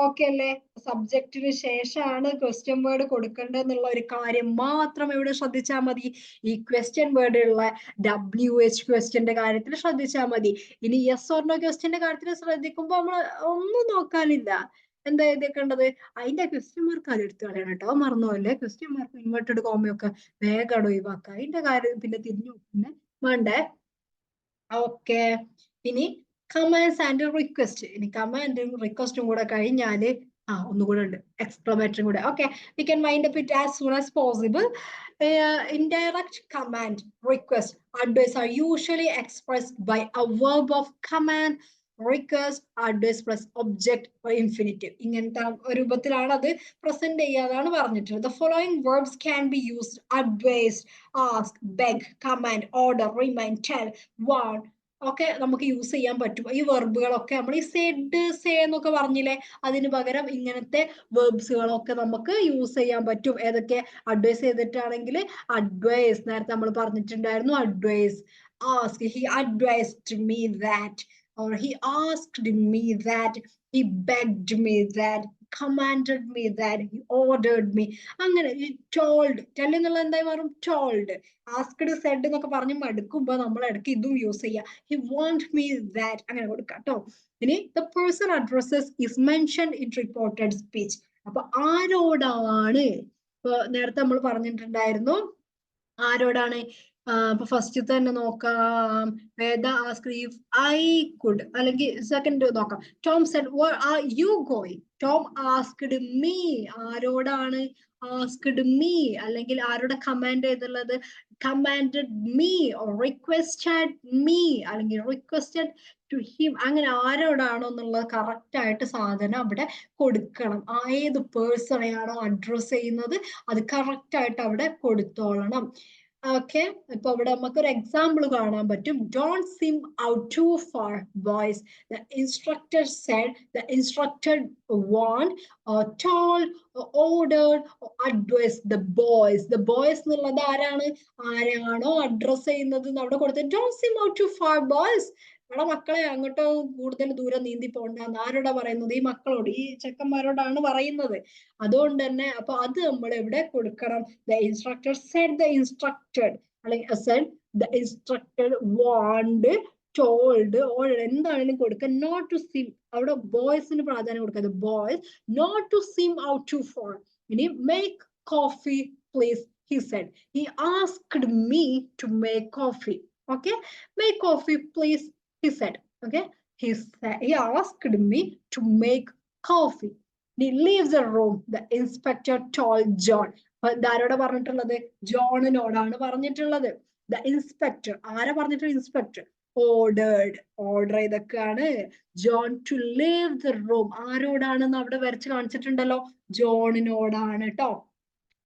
ഓക്കെ അല്ലേ? സബ്ജക്റ്റിന് ശേഷമാണ് ക്വസ്റ്റ്യൻ വേർഡ് കൊടുക്കേണ്ടതെന്നുള്ള ഒരു കാര്യം മാത്രം ഇവിടെ ശ്രദ്ധിച്ചാൽ മതി. ഈ ക്വസ്റ്റ്യൻ വേർഡ് ഉള്ള WH ക്വസ്റ്റ്യന്റെ കാര്യത്തിൽ ശ്രദ്ധിച്ചാൽ മതി. ഇനി യെസ് ഓർ നോ ക്വസ്റ്റ്യന്റെ കാര്യത്തിൽ ശ്രദ്ധിക്കുമ്പോൾ നമ്മൾ ഒന്നും നോക്കാനില്ല. എന്താ എഴുതിയേക്കേണ്ടത്? അതിന്റെ ക്വസ്റ്റ്യൻ മാർക്ക് അത് എടുത്ത് കളയണം കേട്ടോ. മറന്നോല്ലേ? ക്വസ്റ്റ്യൻ മാർക്ക് ഇൻവെർട്ടഡ് കോമയൊക്കെ വേഗം ഒഴിവാക്കുക. അതിന്റെ കാര്യം പിന്നെ തിരിഞ്ഞു പിന്നെ വേണ്ടേ. ഓക്കെ, ഇനി കമാൻഡ്സ് ആൻഡ് റിക്വസ്റ്റ്. ഇനി കമാൻഡും റിക്വസ്റ്റും കൂടെ കഴിഞ്ഞാല് ഒന്നുകൂടെ ഉണ്ട്, എക്സ്ക്ലമേറ്ററും കൂടെ. Okay, we can wind up it as soon as possible. Indirect command, request, advice are usually expressed by a verb of command, request, advice plus object or infinitive. ഇങ്ങനത്തെ രൂപത്തിലാണ് അത് പ്രസന്റ് ചെയ്യാനാണ് പറഞ്ഞിട്ടുള്ളത്. The following verbs can be used: advise, ask, beg, command, order, remind, tell, warn. ഒക്കെ നമുക്ക് യൂസ് ചെയ്യാൻ പറ്റും. ഈ വെർബുകളൊക്കെ നമ്മൾ ഈ സെഡ്, സേ എന്നൊക്കെ പറഞ്ഞില്ലേ, അതിന് പകരം ഇങ്ങനത്തെ വെർബ്സുകളൊക്കെ നമുക്ക് യൂസ് ചെയ്യാൻ പറ്റും. ഏതൊക്കെ? അഡ്വൈസ് ചെയ്തിട്ടാണെങ്കിൽ അഡ്വൈസ്, നേരത്തെ നമ്മൾ പറഞ്ഞിട്ടുണ്ടായിരുന്നു. Advice, ask, he advised me that, or he asked me that, he begged me that, commanded me, that he ordered me. അങ്ങനെ ഈ told, tell എന്നുള്ള എന്തായി മാറും? told. asked, said എന്നൊക്കെ പറഞ്ഞ് മടുക്കുമ്പോ നമ്മൾ ഇടയ്ക്ക് ഇതും യൂസ് ചെയ്യാം. he want me that, അങ്ങനെ കൊടുക്കാം കേട്ടോ. ഇനി the person addresses is mentioned in reported speech. അപ്പൊ ആരോടാണ്? ഇപ്പൊ നേരത്തെ നമ്മൾ പറഞ്ഞിട്ടുണ്ടായിരുന്നു ആരോടാണ്? അപ്പൊ ഫസ്റ്റ് തന്നെ നോക്കാം. Veda asked if I could, അല്ലെങ്കിൽ സെക്കൻഡ് നോക്കാം. Tom said where are you going? Tom asked me. ആരോടാണ്? Asked me. അല്ലെങ്കിൽ ആരോടെ കമാൻഡ് ചെയ്തുള്ളത്? Commanded me or requested me, അല്ലെങ്കിൽ requested to him. അങ്ങനെ ആരോടാണോ എന്നുള്ളത് കറക്റ്റ് ആയിട്ട് സാധനം അവിടെ കൊടുക്കണം. ഏത് പേഴ്സണെയാണോ അഡ്രസ് ചെയ്യുന്നത് അത് കറക്റ്റ് ആയിട്ട് അവിടെ കൊടുത്തോളണം. ഓക്കെ, ഇപ്പൊ ഇവിടെ നമുക്കൊരു എക്സാമ്പിൾ കാണാൻ പറ്റും. Don't seem out too far, boys. The instructor said. The instructor warned, told, ordered, advised the boys. The boys എന്നുള്ളത് ആരാണ്? ആരാണോ അഡ്രസ് ചെയ്യുന്നത് അവിടെ കൊടുത്തത്. Don't seem out too far, boys. ഇവിടെ മക്കളെ അങ്ങോട്ടോ കൂടുതൽ ദൂരം നീന്തി പോണ്ടെന്ന് ആരോടാ പറയുന്നത്? ഈ മക്കളോട്, ഈ ചെക്കന്മാരോടാണ് പറയുന്നത്. അതുകൊണ്ട് തന്നെ അപ്പൊ അത് നമ്മൾ എവിടെ കൊടുക്കണം? The instructor said, the instructed, അല്ലെങ്കിൽ said, the instructed, warned, told, or എന്താണെങ്കിലും കൊടുക്കുക. Not to seem, അവിടെ ബോയ്സിന് പ്രാധാന്യം കൊടുക്കുക. Boys, not to seem out too far. ഇനി make coffee please, he said. He asked me to make coffee. Okay, make coffee please, he said. Okay, he asked me to make coffee. He leaves the room. The inspector told John. ആരോടാ പറഞ്ഞിട്ടുള്ളത്? ജോണിനോടാണ് പറഞ്ഞിട്ടുള്ളത്. The inspector, ആരാ പറഞ്ഞിട്ടുള്ളത്? ഇൻസ്പെക്ടർ. ordered, ഓർഡർ ചെയ്തൊക്കെയാണ് John to leave the room. ആരോടാണെന്ന് അവിടെ വരച്ച് കാണിച്ചിട്ടുണ്ടല്ലോ, ജോണിനോടാണ് കേട്ടോ.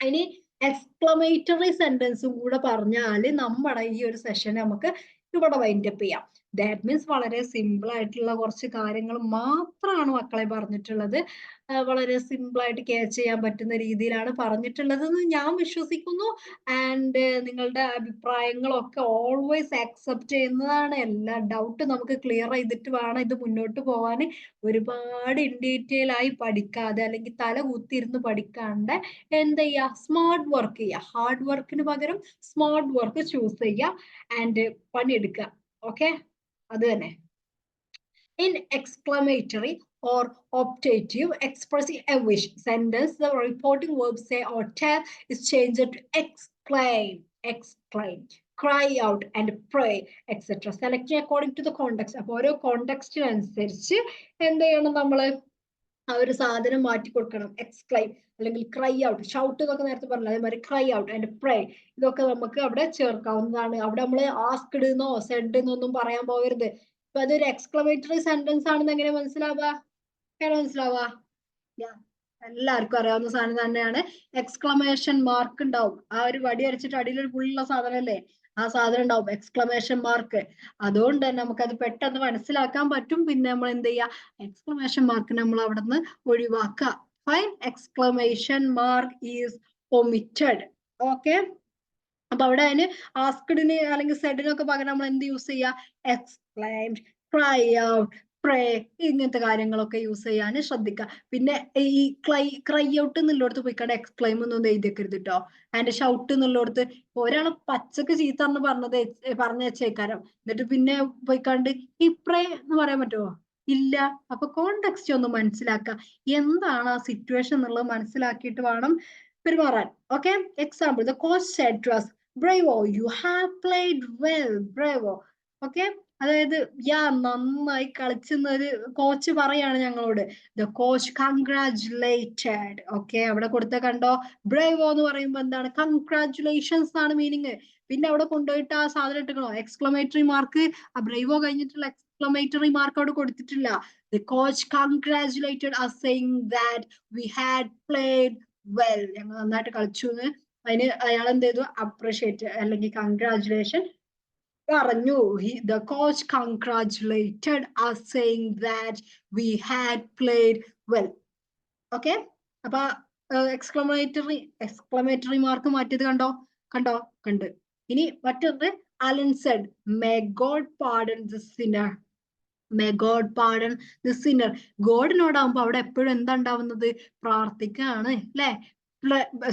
ഇനി എക്സ്ക്ലമേറ്ററി സെന്റൻസും കൂടെ പറഞ്ഞാല് നമ്മുടെ ഈ ഒരു സെഷൻ നമുക്ക് ഇവിടെ വൈൻഡപ്പ് ചെയ്യാം. ദാറ്റ് മീൻസ് വളരെ സിമ്പിൾ ആയിട്ടുള്ള കുറച്ച് കാര്യങ്ങൾ മാത്രമാണ് മക്കളെ പറഞ്ഞിട്ടുള്ളത്. വളരെ സിമ്പിൾ ആയിട്ട് ക്യാച്ച് ചെയ്യാൻ പറ്റുന്ന രീതിയിലാണ് പറഞ്ഞിട്ടുള്ളത് എന്ന് ഞാൻ വിശ്വസിക്കുന്നു. ആൻഡ് നിങ്ങളുടെ അഭിപ്രായങ്ങളൊക്കെ ഓൾവേസ് ആക്സെപ്റ്റ് ചെയ്യുന്നതാണ്. എല്ലാ ഡൗട്ടും നമുക്ക് ക്ലിയർ ചെയ്തിട്ട് വേണം ഇത് മുന്നോട്ട് പോകാൻ. ഒരുപാട് ഇൻ ഡീറ്റെയിൽ ആയി പഠിക്കാതെ അല്ലെങ്കിൽ തല കുത്തിയിരുന്ന് പഠിക്കാണ്ട് എന്ത് ചെയ്യുക? സ്മാർട്ട് വർക്ക് ചെയ്യുക. ഹാർഡ് വർക്കിന് പകരം സ്മാർട്ട് വർക്ക് ചൂസ് ചെയ്യുക ആൻഡ് പണിയെടുക്കുക. ഓക്കെ, അത് തന്നെ. In exclamatory or optative expressing a wish sentence, the reporting verb say or tell is changed to exclaim, exclaim, cry out and pray, etc. Selecting according to the context. അപ്പോൾ ഓരോ കോണ്ടെക്സ്റ്റിനനുസരിച്ച് എന്ത് ചെയ്യണം? നമ്മള് ആ ഒരു സാധനം മാറ്റി കൊടുക്കണം. എക്സ്ക്ലൈം അല്ലെങ്കിൽ ക്രൈ ഔട്ട്, ഷൗട്ട് എന്നൊക്കെ നേരത്തെ പറഞ്ഞില്ല, അതേമാതിരി ക്രൈ ഔട്ട് ആൻഡ് പ്രേ ഇതൊക്കെ നമുക്ക് അവിടെ ചേർക്കാവുന്നതാണ്. അവിടെ നമ്മൾ ആസ്ക്ഡ് എന്നോ സെഡ് എന്നൊന്നും പറയാൻ പോകരുത്. ഇപ്പൊ അതൊരു എക്സ്ക്ലമേറ്ററി സെന്റൻസ് ആണെന്ന് എങ്ങനെ മനസ്സിലാവുക? എല്ലാവർക്കും അറിയാവുന്ന സാധനം തന്നെയാണ്. എക്സ്ക്ലമേഷൻ മാർക്ക് ഉണ്ടാവും. ആ ഒരു വടി അരച്ചിട്ട് അടിയിൽ ഒരു പുള്ളിയുള്ള സാധനം അല്ലേ, ആ സാധനം ഉണ്ടാവും, എക്സ്ക്ലമേഷൻ മാർക്ക്. അതുകൊണ്ട് തന്നെ നമുക്കത് പെട്ടെന്ന് മനസ്സിലാക്കാൻ പറ്റും. പിന്നെ നമ്മൾ എന്ത് ചെയ്യുക? എക്സ്ക്ലമേഷൻ മാർക്ക് നമ്മൾ അവിടെ നിന്ന് ഒഴിവാക്കുക. Fine, exclamation mark is omitted. Okay, അപ്പൊ അവിടെ അതിന് ആസ്ക്ഡിന് അല്ലെങ്കിൽ സെഡിനൊക്കെ പകരം നമ്മൾ എന്ത് യൂസ് ചെയ്യുക? എക്സ്ക്ലൈംഡ്, ക്രൈ ഔട്ട്, പ്രേ, ഇങ്ങനത്തെ കാര്യങ്ങളൊക്കെ യൂസ് ചെയ്യാൻ ശ്രദ്ധിക്കുക. പിന്നെ ഈ ക്രൈ ഔട്ട് എന്നുള്ളടത്ത് പോയിക്കാണ്ട് എക്സ്ക്ലൈം ഒന്നും എഴുതിയേക്കരുത് കേട്ടോ. ആൻഡ് ഷൗട്ട് എന്നുള്ളടത്ത് ഒരാൾ പച്ചക്ക് ചീത്ത എന്ന് പറഞ്ഞ വെച്ചേക്കാരം, എന്നിട്ട് പിന്നെ പോയിക്കാണ്ട് ഈ പ്രേ എന്ന് പറയാൻ പറ്റുമോ? ഇല്ല. അപ്പൊ കോണ്ടെക്സ്റ്റ് ഒന്ന് മനസ്സിലാക്കുക, എന്താണ് ആ സിറ്റുവേഷൻ എന്നുള്ളത് മനസ്സിലാക്കിയിട്ട് വേണം പെരുമാറാൻ. Okay, example, the coach said to us, bravo, you have played well, bravo. Okay, അതായത് നന്നായി കളിച്ചെന്നൊരു കോച്ച് പറയാണ് ഞങ്ങളോട്. the coach congratulated. ഓക്കെ, അവിടെ കൊടുത്ത കണ്ടോ, ബ്രേവോ എന്ന് പറയുമ്പോ എന്താണ്? കൺഗ്രാറ്റുലേഷൻസ് ആണ് മീനിങ്. പിന്നെ അവിടെ കൊണ്ടുപോയിട്ട് ആ സാധനം ഇട്ടുക്കണോ? Exclamatory mark. ആ ബ്രേവോ കഴിഞ്ഞിട്ടുള്ള എക്സ്ക്ലമേറ്ററി മാർക്ക് അവിടെ കൊടുത്തിട്ടില്ല. the coach congratulated us saying that we had played well. ഞങ്ങൾ നന്നായിട്ട് കളിച്ചു എന്ന് അതിന് അയാൾ എന്ത് ചെയ്തു? അപ്രീഷിയേറ്റ് അല്ലെങ്കിൽ കൺഗ്രാറ്റുലേഷൻ പറഞ്ഞു. The coach congratulated us saying that we had played well. Okay, അപ്പൊ എക്സ്ക്ലമേറ്ററി മാർക്ക് മാറ്റിയത് കണ്ടോ? കണ്ട്. ഇനി മറ്റൊന്ന്, Alan said, may God pardon the sinner. May God pardon the sinner. ഗോഡിനോടാകുമ്പോ അവിടെ എപ്പോഴും എന്താ ഉണ്ടാവുന്നത്? പ്രാർത്ഥിക്കാണ് അല്ലെ?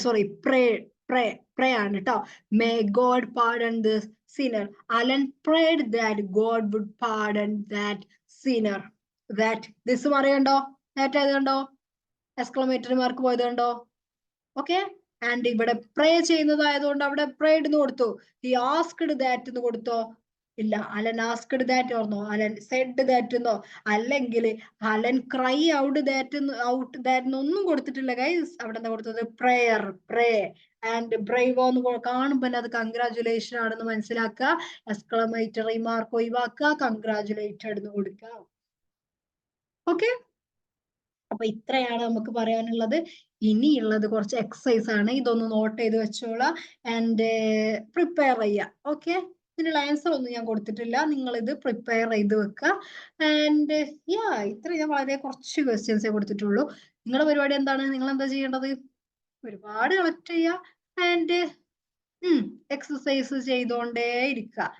സോറി, പ്രേ പ്രേ പ്രേ ആണ് കേട്ടോ. May God pardon the sinner. Alan prayed that God would pardon that sinner. That this പറയണ്ടോ? ദാറ്റ് ഏത് കണ്ടോ? എക്സ്ക്ലമേറ്ററി മാർക്ക് പോയത് കണ്ടോ? ഓക്കെ. ആൻഡ് ഇവിടെ പ്രേ ചെയ്യുന്നതായതുകൊണ്ട് അവിടെ പ്രേഡ് എന്ന് കൊടുത്തു. ഹി ആസ്ക്ഡ് ദാറ്റ് എന്ന് കൊടുത്തോ? ഇല്ല. അലൻ ആസ്ക്ഡ് ദാറ്റ് ഓർന്നോ? അലൻ സെഡ് ദാറ്റ് എന്നോ? അല്ലെങ്കിൽ അലൻ ക്രൈ ഔട്ട് ദാറ്റ് എന്നൊന്നും കൊടുത്തിട്ടില്ല ഗൈസ്. അവിടെ എന്താ കൊടുത്തത്? Prayer, pray. ആൻഡ് ബ്രൈവോ എന്ന് കാണുമ്പോ അത് കൺഗ്രാജുലേഷൻ ആണെന്ന് മനസ്സിലാക്കുക. എക്സ്ക്ലമേറ്ററി മാർക്ക് ഒഴിവാക്കുക, കൺഗ്രാജുലേറ്റഡ് എന്ന് കൊടുക്കുക. ഓക്കെ. അപ്പൊ ഇത്രയാണ് നമുക്ക് പറയാനുള്ളത്. ഇനിയുള്ളത് കുറച്ച് എക്സസൈസ് ആണ്. ഇതൊന്ന് നോട്ട് ചെയ്ത് വെച്ചോളാം ആൻഡ് പ്രിപ്പയർ ചെയ്യുക. ഓക്കെ. ഇതിനുള്ള ആൻസർ ഒന്നും ഞാൻ കൊടുത്തിട്ടില്ല. നിങ്ങൾ ഇത് പ്രിപ്പയർ ചെയ്ത് വെക്കുക. ആൻഡ് ഇത്ര ഞാൻ വളരെ കുറച്ച് ക്വസ്റ്റ്യൻസേ കൊടുത്തിട്ടുള്ളൂ. നിങ്ങളുടെ പരിപാടി എന്താണ്? നിങ്ങൾ എന്താ ചെയ്യേണ്ടത്? ഒരുപാട് കളക്ട് ചെയ്യുക ആൻഡ് എക്സസൈസ് ചെയ്തോണ്ടേ ഇരിക്കുക.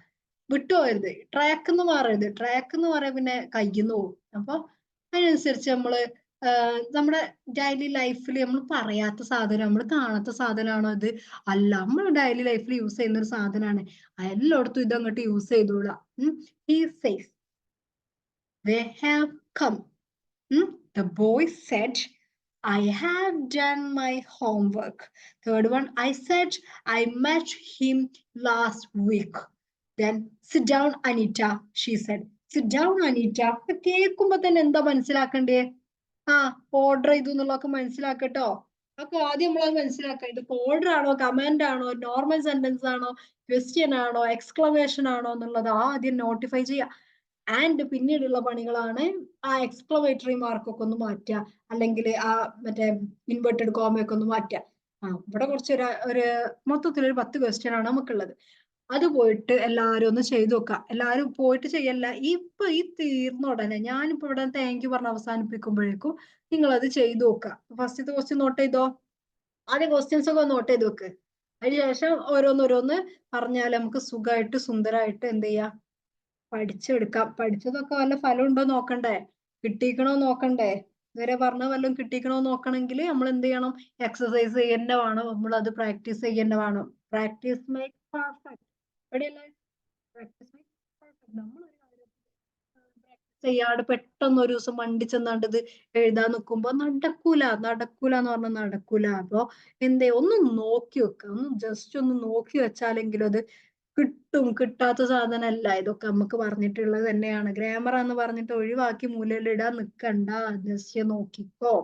വിട്ടുപോകരുത്. ട്രാക്ക് എന്ന് മാറരുത്. ട്രാക്ക് എന്ന് പറയാൻ പിന്നെ കയ്യിന്ന് പോകും. അപ്പൊ അതിനനുസരിച്ച് നമ്മള് നമ്മുടെ ഡെയിലി ലൈഫിൽ നമ്മൾ പറയാത്ത സാധനം, നമ്മൾ കാണാത്ത സാധനമാണോ ഇത്? അല്ല, നമ്മൾ ഡെയിലി ലൈഫിൽ യൂസ് ചെയ്യുന്ന ഒരു സാധനമാണ്. എല്ലായിടത്തും ഇത് അങ്ങോട്ട് യൂസ് ചെയ്തോളാം. He says, they have come. The boy said, I have done my homework. Third one, I said, I met him last week. Then, sit down, Anita, she said. Sit down, Anita. കേൾക്കുമ്പോ തന്നെ എന്താ മനസ്സിലാക്കണ്ടേ? ഓർഡർ ചെയ്തു എന്നുള്ളതൊക്കെ മനസ്സിലാക്കട്ടോ. അതൊക്കെ ആദ്യം നമ്മളത് മനസ്സിലാക്കാം. ഇത് ഓർഡർ ആണോ, കമാൻഡ് ആണോ, നോർമൽ സെന്റൻസ് ആണോ, ക്വസ്റ്റ്യൻ ആണോ, എക്സ്ക്ലമേഷൻ ആണോ എന്നുള്ളത് ആദ്യം നോട്ടിഫൈ ചെയ്യുക. ആൻഡ് പിന്നീടുള്ള പണികളാണ് ആ എക്സ്ക്ലമേറ്ററി മാർക്കൊക്കെ ഒന്ന് മാറ്റുക, അല്ലെങ്കിൽ ആ മറ്റേ ഇൻവെർട്ടഡ് കോമയൊക്കെ ഒന്ന് മാറ്റുക. ഇവിടെ കുറച്ച് ഒരു മൊത്തത്തിൽ ഒരു 10 ക്വസ്റ്റ്യൻ ആണ് നമുക്കുള്ളത്. അത് പോയിട്ട് എല്ലാവരും ഒന്ന് ചെയ്തു നോക്കുക. എല്ലാവരും പോയിട്ട് ചെയ്യല്ല, ഇപ്പൊ ഈ തീർന്ന ഉടനെ ഞാനിപ്പോ ഇവിടെ താങ്ക് യു പറഞ്ഞ് അവസാനിപ്പിക്കുമ്പോഴേക്കും നിങ്ങൾ അത് ചെയ്തു നോക്കുക. ഫസ്റ്റത്തെ ക്വസ്റ്റ്യൻ നോട്ട് ചെയ്തോ? ആദ്യം ക്വസ്റ്റ്യൻസ് ഒക്കെ നോട്ട് ചെയ്ത് വെക്ക്. അതിനുശേഷം ഓരോന്നോരോന്ന് പറഞ്ഞാൽ നമുക്ക് സുഖമായിട്ട് സുന്ദരമായിട്ട് എന്ത് ചെയ്യാം, പഠിച്ചെടുക്കാം. പഠിച്ചതൊക്കെ വല്ല ഫലം ഉണ്ടോ നോക്കണ്ടേ? കിട്ടിക്കണോ നോക്കണ്ടേ? ഇതുവരെ പറഞ്ഞ വല്ലതും കിട്ടിക്കണോ നോക്കണമെങ്കിൽ നമ്മൾ എന്ത് ചെയ്യണം? എക്സസൈസ് ചെയ്യന്നെ വേണം. നമ്മൾ അത് പ്രാക്ടീസ് ചെയ്യന്നെ വേണം. Practice make perfect. എവിടെയല്ലേ? Practice make perfect. നമ്മൾ പ്രാക്ടീസ് ചെയ്യാണ്ട് പെട്ടെന്ന് ഒരു ദിവസം വണ്ടി ചെന്നാണ്ട് ഇത് എഴുതാൻ നിൽക്കുമ്പോ നടക്കൂല. നടക്കൂല എന്ന് പറഞ്ഞാൽ നടക്കൂല. അപ്പൊ എന്തേ ഒന്ന് നോക്കി വെക്കുക. ഒന്ന് ജസ്റ്റ് ഒന്ന് നോക്കി വെച്ചാലെങ്കിലും അത് കിട്ടും. കിട്ടാത്ത സാധനമല്ല. ഇതൊക്കെ നമുക്ക് പറഞ്ഞിട്ടുള്ളത് തന്നെയാണ്. ഗ്രാമർ എന്ന് പറഞ്ഞിട്ട് ഒഴിവാക്കി മൂലയിലിടാൻ നിൽക്കണ്ട. ജസ്റ്റ് നോക്കിക്കോ.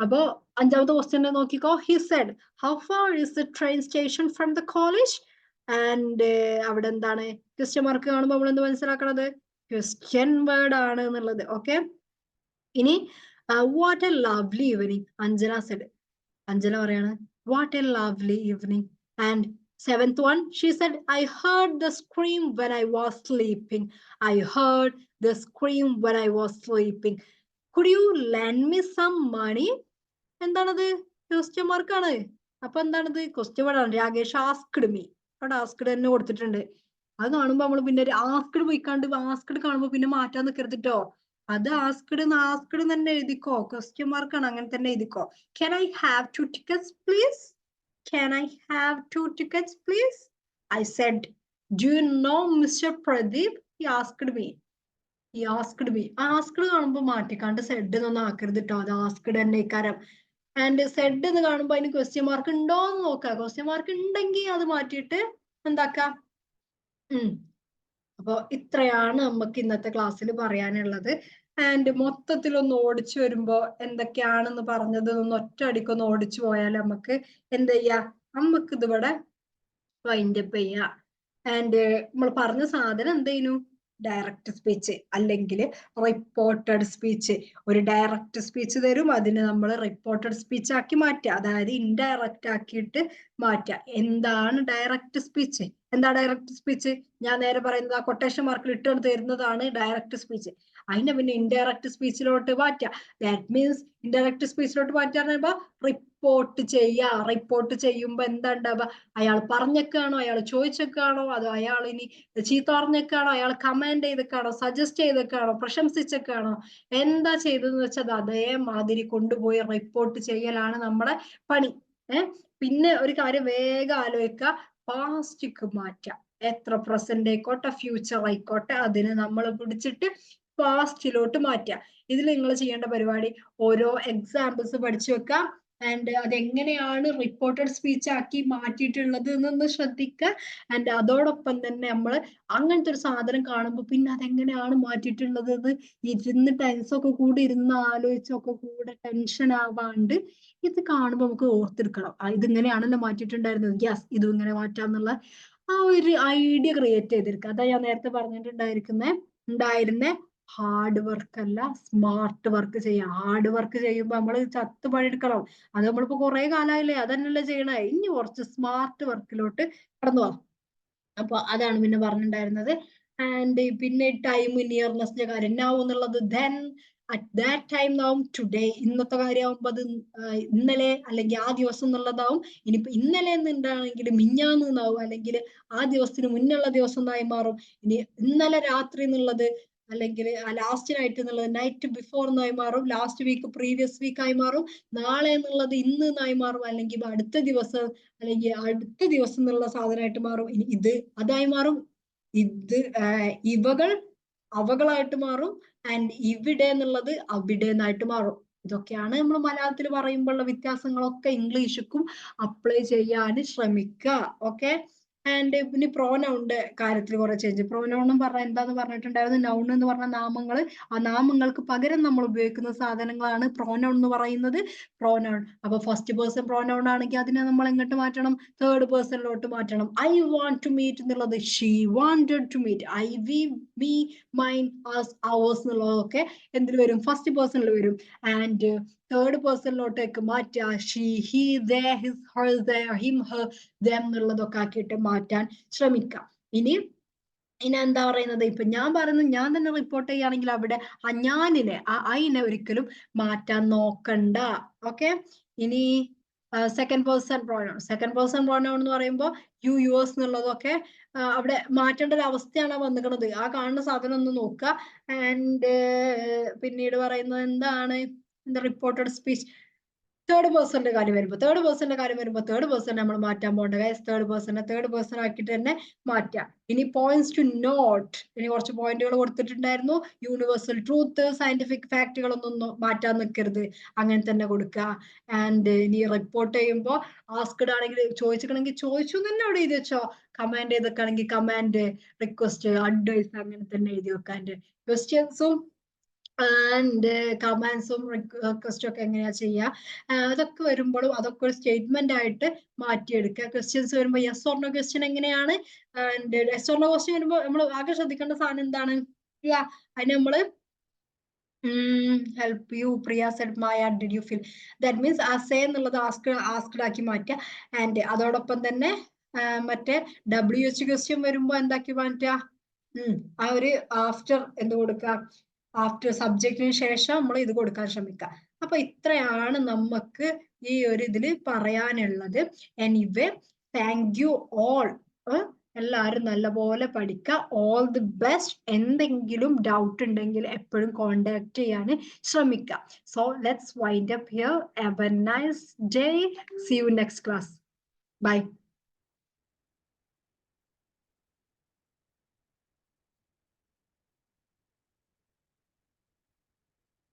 അപ്പോ 5ാമത്തെ ക്വസ്റ്റ്യൻ നോക്കിക്കോ. He said, how far is the train station from the college? And അവിടെ എന്താണ് ക്വസ്റ്റ്യൻ മാർക്ക് കാണുമ്പോൾ നമ്മൾ എന്ത് മനസ്സിലാക്കണത്? ക്വസ്റ്റ്യൻ വേർഡ് ആണ് എന്നുള്ളത്. ഓക്കെ. ഇനി what a lovely evening, Anjana said. Anjana പറയാണ് what a lovely evening. And 7th one, she said, I heard the scream when I was sleeping. I heard the scream when I was sleeping. Could you lend me some money? എന്താണത്? ക്വസ്റ്റ്യൻ മാർക്കാണ്. അപ്പൊ എന്താണത്? ക്വസ്റ്റ്യൻ വേർഡ് ആണ്. Rakesh asked me. അവിടെ ആസ്ക്ഡ് തന്നെ കൊടുത്തിട്ടുണ്ട്. അത് കാണുമ്പോ നമ്മൾ പിന്നെ ആസ്ക്ഡ് പോയിക്കാണ്ട് ആസ്ക്ഡ് കാണുമ്പോ പിന്നെ മാറ്റാൻ നിൽക്കരുതിട്ടോ. അത് ആസ്ക്ഡ് തന്നെ എഴുതിക്കോ. ക്വസ്റ്റ്യൻ മാർക്കാണ്, അങ്ങനെ തന്നെ എഴുതിക്കോ. Can I have 2 tickets please? Can I have 2 tickets please? I said, do you know Mr. Pradeep? He asked me. He asked me. Asked കാണുമ്പോ മാറ്റിക്കാണ്ട് സെഡ് എന്നൊന്നും ആക്കരുത് കേട്ടോ. അത് ആസ്ക്ഡ് തന്നെ ഇക്കാരം. ആൻഡ് സെഡ് എന്ന് കാണുമ്പോ അതിന് ക്വസ്റ്റ്യൻ മാർക്ക് ഉണ്ടോ എന്ന് നോക്കുക. ക്വസ്റ്റ്യൻ മാർക്ക് ഉണ്ടെങ്കിൽ അത് മാറ്റിയിട്ട് എന്താക്കാം. അപ്പൊ ഇത്രയാണ് നമുക്ക് ഇന്നത്തെ ക്ലാസ്സിൽ പറയാനുള്ളത്. ആൻഡ് മൊത്തത്തിലൊന്ന് ഓടിച്ചു വരുമ്പോ എന്തൊക്കെയാണെന്ന് പറഞ്ഞത് ഒന്ന് ഒറ്റ അടിക്കൊന്ന് ഓടിച്ചു പോയാൽ നമുക്ക് എന്ത് ചെയ്യാം, നമുക്ക് ഇതിവിടെ വൈൻഡപ്പ് ചെയ്യാം. ആൻഡ് നമ്മൾ പറഞ്ഞ സാധനം എന്തേനു? ഡയറക്റ്റ് സ്പീച്ച് അല്ലെങ്കിൽ റിപ്പോർട്ടഡ് സ്പീച്ച്. ഒരു ഡയറക്റ്റ് സ്പീച്ച് തരും, അതിന് നമ്മൾ റിപ്പോർട്ടഡ് സ്പീച്ച് ആക്കി മാറ്റുക. അതായത് ഇൻഡയറക്റ്റ് ആക്കിയിട്ട് മാറ്റുക. എന്താണ് ഡയറക്റ്റ് സ്പീച്ച്? എന്താ ഡയറക്റ്റ് സ്പീച്ച്? ഞാൻ നേരെ പറയുന്നത് ആ കൊട്ടേഷൻ മാർക്കിൽ ഇട്ട് തരുന്നതാണ് ഡയറക്റ്റ് സ്പീച്ച്. അതിനെ പിന്നെ ഇൻഡയറക്റ്റ് സ്പീച്ചിലോട്ട് മാറ്റുക. ദാറ്റ് മീൻസ് ഇൻഡയറക്റ്റ് സ്പീച്ചിലോട്ട് മാറ്റുക പറയുമ്പോ റിപ്പോർട്ട് ചെയ്യുമ്പോ എന്താ ഉണ്ടാവുക? അയാൾ പറഞ്ഞേക്കാണോ, അയാൾ ചോദിച്ചേക്കാണോ, അതോ അയാൾ ഇനി ചീത്ത പറഞ്ഞേക്കാണോ, അയാൾ കമാൻഡ് ചെയ്തേക്കാണോ, സജസ്റ്റ് ചെയ്തേക്കാണോ, പ്രശംസിച്ചേക്കാണോ, എന്താ ചെയ്തതെന്ന് വെച്ചാൽ അതേമാതിരി കൊണ്ടുപോയി റിപ്പോർട്ട് ചെയ്യലാണ് നമ്മുടെ പണി. പിന്നെ ഒരു കാര്യം വേഗം ആലോചിക്കുക, പാസ്റ്റിക്ക് മാറ്റാം. എത്ര പ്രസന്റ് ആയിക്കോട്ടെ ഫ്യൂച്ചർ ആയിക്കോട്ടെ അതിനെ നമ്മൾ പിടിച്ചിട്ട് പാസ്റ്റിലോട്ട് മാറ്റാം. ഇതിൽ നിങ്ങൾ ചെയ്യേണ്ട പരിപാടി ഓരോ എക്സാമ്പിൾസ് പഠിച്ചു വെക്കാം. ആൻഡ് അതെങ്ങനെയാണ് റിപ്പോർട്ടഡ് സ്പീച്ച് ആക്കി മാറ്റിയിട്ടുള്ളത് എന്നൊന്ന് ശ്രദ്ധിക്കുക. ആൻഡ് അതോടൊപ്പം തന്നെ നമ്മൾ അങ്ങനത്തെ ഒരു സാധനം കാണുമ്പോൾ പിന്നെ അതെങ്ങനെയാണ് മാറ്റിയിട്ടുള്ളത് എന്ന് ഇരുന്ന് ടെൻസൊക്കെ കൂടി ഇരുന്ന് ആലോചിച്ചൊക്കെ കൂടെ ടെൻഷൻ ആവാണ്ട് ഇത് കാണുമ്പോൾ നമുക്ക് ഓർത്തെടുക്കണം. ഇതിങ്ങനെയാണല്ലോ മാറ്റിയിട്ടുണ്ടായിരുന്നത്, യെസ് ഇതും ഇങ്ങനെ മാറ്റാന്നുള്ള ആ ഒരു ഐഡിയ ക്രിയേറ്റ് ചെയ്തെടുക്കുക. അതാ ഞാൻ നേരത്തെ പറഞ്ഞിട്ടുണ്ടായിരുന്നേ ഹാർഡ് വർക്ക് അല്ല സ്മാർട്ട് വർക്ക് ചെയ്യാം. ഹാർഡ് വർക്ക് ചെയ്യുമ്പോൾ നമ്മൾ ചത്ത് പണിയെടുക്കണം. അത് നമ്മളിപ്പോ കുറെ കാലമായില്ലേ അതന്നെയല്ലേ ചെയ്യണേ. ഇനി കുറച്ച് സ്മാർട്ട് വർക്കിലോട്ട് കടന്നു പോവാം. അപ്പൊ അതാണ് പിന്നെ പറഞ്ഞിട്ടുണ്ടായിരുന്നത്. ആൻഡ് പിന്നെ ടൈം നിയർനെസിന്റെ കാര്യം, നൗ എന്നുള്ളത് ദെൻ അറ്റ് ദാറ്റ് ടൈം ആവും, ടുഡേ ഇന്നത്തെ കാര്യമാകുമ്പോ അത് ഇന്നലെ അല്ലെങ്കിൽ ആ ദിവസം എന്നുള്ളതാവും. ഇനിയിപ്പോ ഇന്നലെ എന്നുണ്ടാണെങ്കിൽ മിഞ്ഞാന്ന് എന്നാവും, അല്ലെങ്കിൽ ആ ദിവസത്തിന് മുന്നുള്ള ദിവസം എന്നായി മാറും. ഇനി ഇന്നലെ രാത്രി എന്നുള്ളത് അല്ലെങ്കിൽ ലാസ്റ്റ് നൈറ്റ് എന്നുള്ളത് നൈറ്റ് ബിഫോർ എന്നായി മാറും. ലാസ്റ്റ് വീക്ക് പ്രീവിയസ് വീക്ക് ആയി മാറും. നാളെ എന്നുള്ളത് ഇന്ന് എന്നായി മാറും, അല്ലെങ്കിൽ അടുത്ത ദിവസം അല്ലെങ്കിൽ അടുത്ത ദിവസം എന്നുള്ള സാധനമായിട്ട് മാറും. ഇനി ഇത് അതായി മാറും, ഇത് ഇവകൾ അവകളായിട്ട് മാറും, ആൻഡ് ഇവിടെ എന്നുള്ളത് അവിടെ നിന്നായിട്ട് മാറും. ഇതൊക്കെയാണ് നമ്മൾ മലയാളത്തിൽ പറയുമ്പോഴുള്ള വ്യത്യാസങ്ങളൊക്കെ ഇംഗ്ലീഷിക്കും അപ്ലൈ ചെയ്യാൻ ശ്രമിക്കുക. ഓക്കെ. ആൻഡ് പിന്നെ പ്രോനൗണിന്റെ കാര്യത്തിൽ കുറെ ചേഞ്ച്. പ്രോനൗൺ പറഞ്ഞാൽ എന്താന്ന് പറഞ്ഞിട്ടുണ്ടായിരുന്നു, നൗൺ എന്ന് പറഞ്ഞ നാമങ്ങൾ, ആ നാമങ്ങൾക്ക് പകരം നമ്മൾ ഉപയോഗിക്കുന്ന സാധനങ്ങളാണ് പ്രോനൗൺ എന്ന് പറയുന്നത്. പ്രോനൗൺ അപ്പൊ ഫസ്റ്റ് പേഴ്സൺ പ്രോനൗൺ ആണെങ്കിൽ അതിനെ നമ്മൾ എങ്ങോട്ട് മാറ്റണം? തേർഡ് പേഴ്സണിലോട്ട് മാറ്റണം. ഐ വാണ്ട് ടു മീറ്റ് എന്നുള്ളത് she wanted to meet. I, we, me, mine, us, ours എന്നുള്ളതൊക്കെ എന്തിൽ വരും? ഫസ്റ്റ് പേഴ്സണിൽ വരും. ആൻഡ് തേർഡ് പേഴ്സണിലോട്ടേക്ക് മാറ്റുക she, he, they, his, her, their, him, her, them എന്നുള്ളതൊക്കെ ആക്കിയിട്ട് മാറ്റാൻ ശ്രമിക്കാം. ഇനി എന്താ പറയുന്നത്, ഇപ്പൊ ഞാൻ പറയുന്നത് ഞാൻ തന്നെ റിപ്പോർട്ട് ചെയ്യുകയാണെങ്കിൽ അവിടെ ആ ഞാനിനെ ആ ഐനെ ഒരിക്കലും മാറ്റാൻ നോക്കണ്ട. ഓക്കെ. ഇനി സെക്കൻഡ് പേഴ്സൺ പ്രോനൗൺ എന്ന് പറയുമ്പോൾ യു, യുവേഴ്സ് എന്നുള്ളതൊക്കെ അവിടെ മാറ്റേണ്ട ഒരു അവസ്ഥയാണ് വന്നിക്കുന്നത്. ആ കാണുന്ന സാധനം ഒന്ന് നോക്കുക. ആൻഡ് പിന്നീട് പറയുന്നത് എന്താണ്, റിപ്പോർട്ടഡ് സ്പീച്ച് തേർഡ് പേഴ്സന്റെ കാര്യം വരുമ്പോൾ തേർഡ് പേഴ്സൺ നമ്മൾ മാറ്റാൻ പോകേണ്ട ഗൈസ്. തേർഡ് പേഴ്സൺ ആക്കിയിട്ട് തന്നെ മാറ്റാം. ഇനി പോയിന്റ്സ് ടു നോട്ട്, ഇനി കുറച്ച് പോയിന്റുകൾ കൊടുത്തിട്ടുണ്ടായിരുന്നു. യൂണിവേഴ്സൽ ട്രൂത്ത്, സയന്റിഫിക് ഫാക്ടുകളൊന്നും മാറ്റാൻ നിൽക്കരുത്, അങ്ങനെ തന്നെ കൊടുക്കുക. ആൻഡ് ഇനി റിപ്പോർട്ട് ചെയ്യുമ്പോൾ ആസ്ക്ഡ് ആണെങ്കിൽ ചോദിച്ചിട്ടുണ്ടെങ്കിൽ ചോദിച്ചു തന്നെ അവിടെ എഴുതി വെച്ചോ. കമാൻഡ് ചെയ്തൊക്കെയാണെങ്കിൽ കമാൻഡ്, റിക്വസ്റ്റ്, അഡ്വൈസ് അങ്ങനെ തന്നെ എഴുതി വെക്കാൻ. ക്വസ്റ്റ്യൻസും ആൻഡ് കമാൻഡ്സും റിക്വസ്റ്റും ഒക്കെ എങ്ങനെയാ ചെയ്യുക, അതൊക്കെ വരുമ്പോഴും അതൊക്കെ ഒരു സ്റ്റേറ്റ്മെന്റ് ആയിട്ട് മാറ്റിയെടുക്കുക. ക്വസ്റ്റ്യൻസ് വരുമ്പോൾ യെസ് ഓർ നോ ക്വസ്റ്റ്യൻ എങ്ങനെയാണ്, and yes or no question വരുമ്പോൾ നമ്മൾ ആകെ ശ്രദ്ധിക്കേണ്ട സാധനം എന്താണ്? അതിന് നമ്മള് help you, Priya said Maya, did you feel, that means ആ സേ എന്നുള്ളത് ആസ്ക്ഡ് ആക്കി മാറ്റുക. ആൻഡ് അതോടൊപ്പം തന്നെ മറ്റേ WH ക്വസ്റ്റ്യൻ വരുമ്പോ എന്താക്കി മാറ്റുക, ആ ഒരു ആഫ്റ്റർ എന്ത് കൊടുക്കുക, ആഫ്റ്റർ സബ്ജക്റ്റിന് ശേഷം നമ്മൾ ഇത് കൊടുക്കാൻ ശ്രമിക്കുക. അപ്പൊ ഇത്രയാണ് നമുക്ക് ഈ ഒരു ഇതിൽ പറയാനുള്ളത്. Anyway thank you all. എല്ലാവരും നല്ലപോലെ പഠിക്കുക. All the best. എന്തെങ്കിലും ഡൗട്ട് ഉണ്ടെങ്കിൽ എപ്പോഴും കോണ്ടാക്ട് ചെയ്യാൻ ശ്രമിക്കുക. So let's wind up here. Have a nice day. See you next class. By.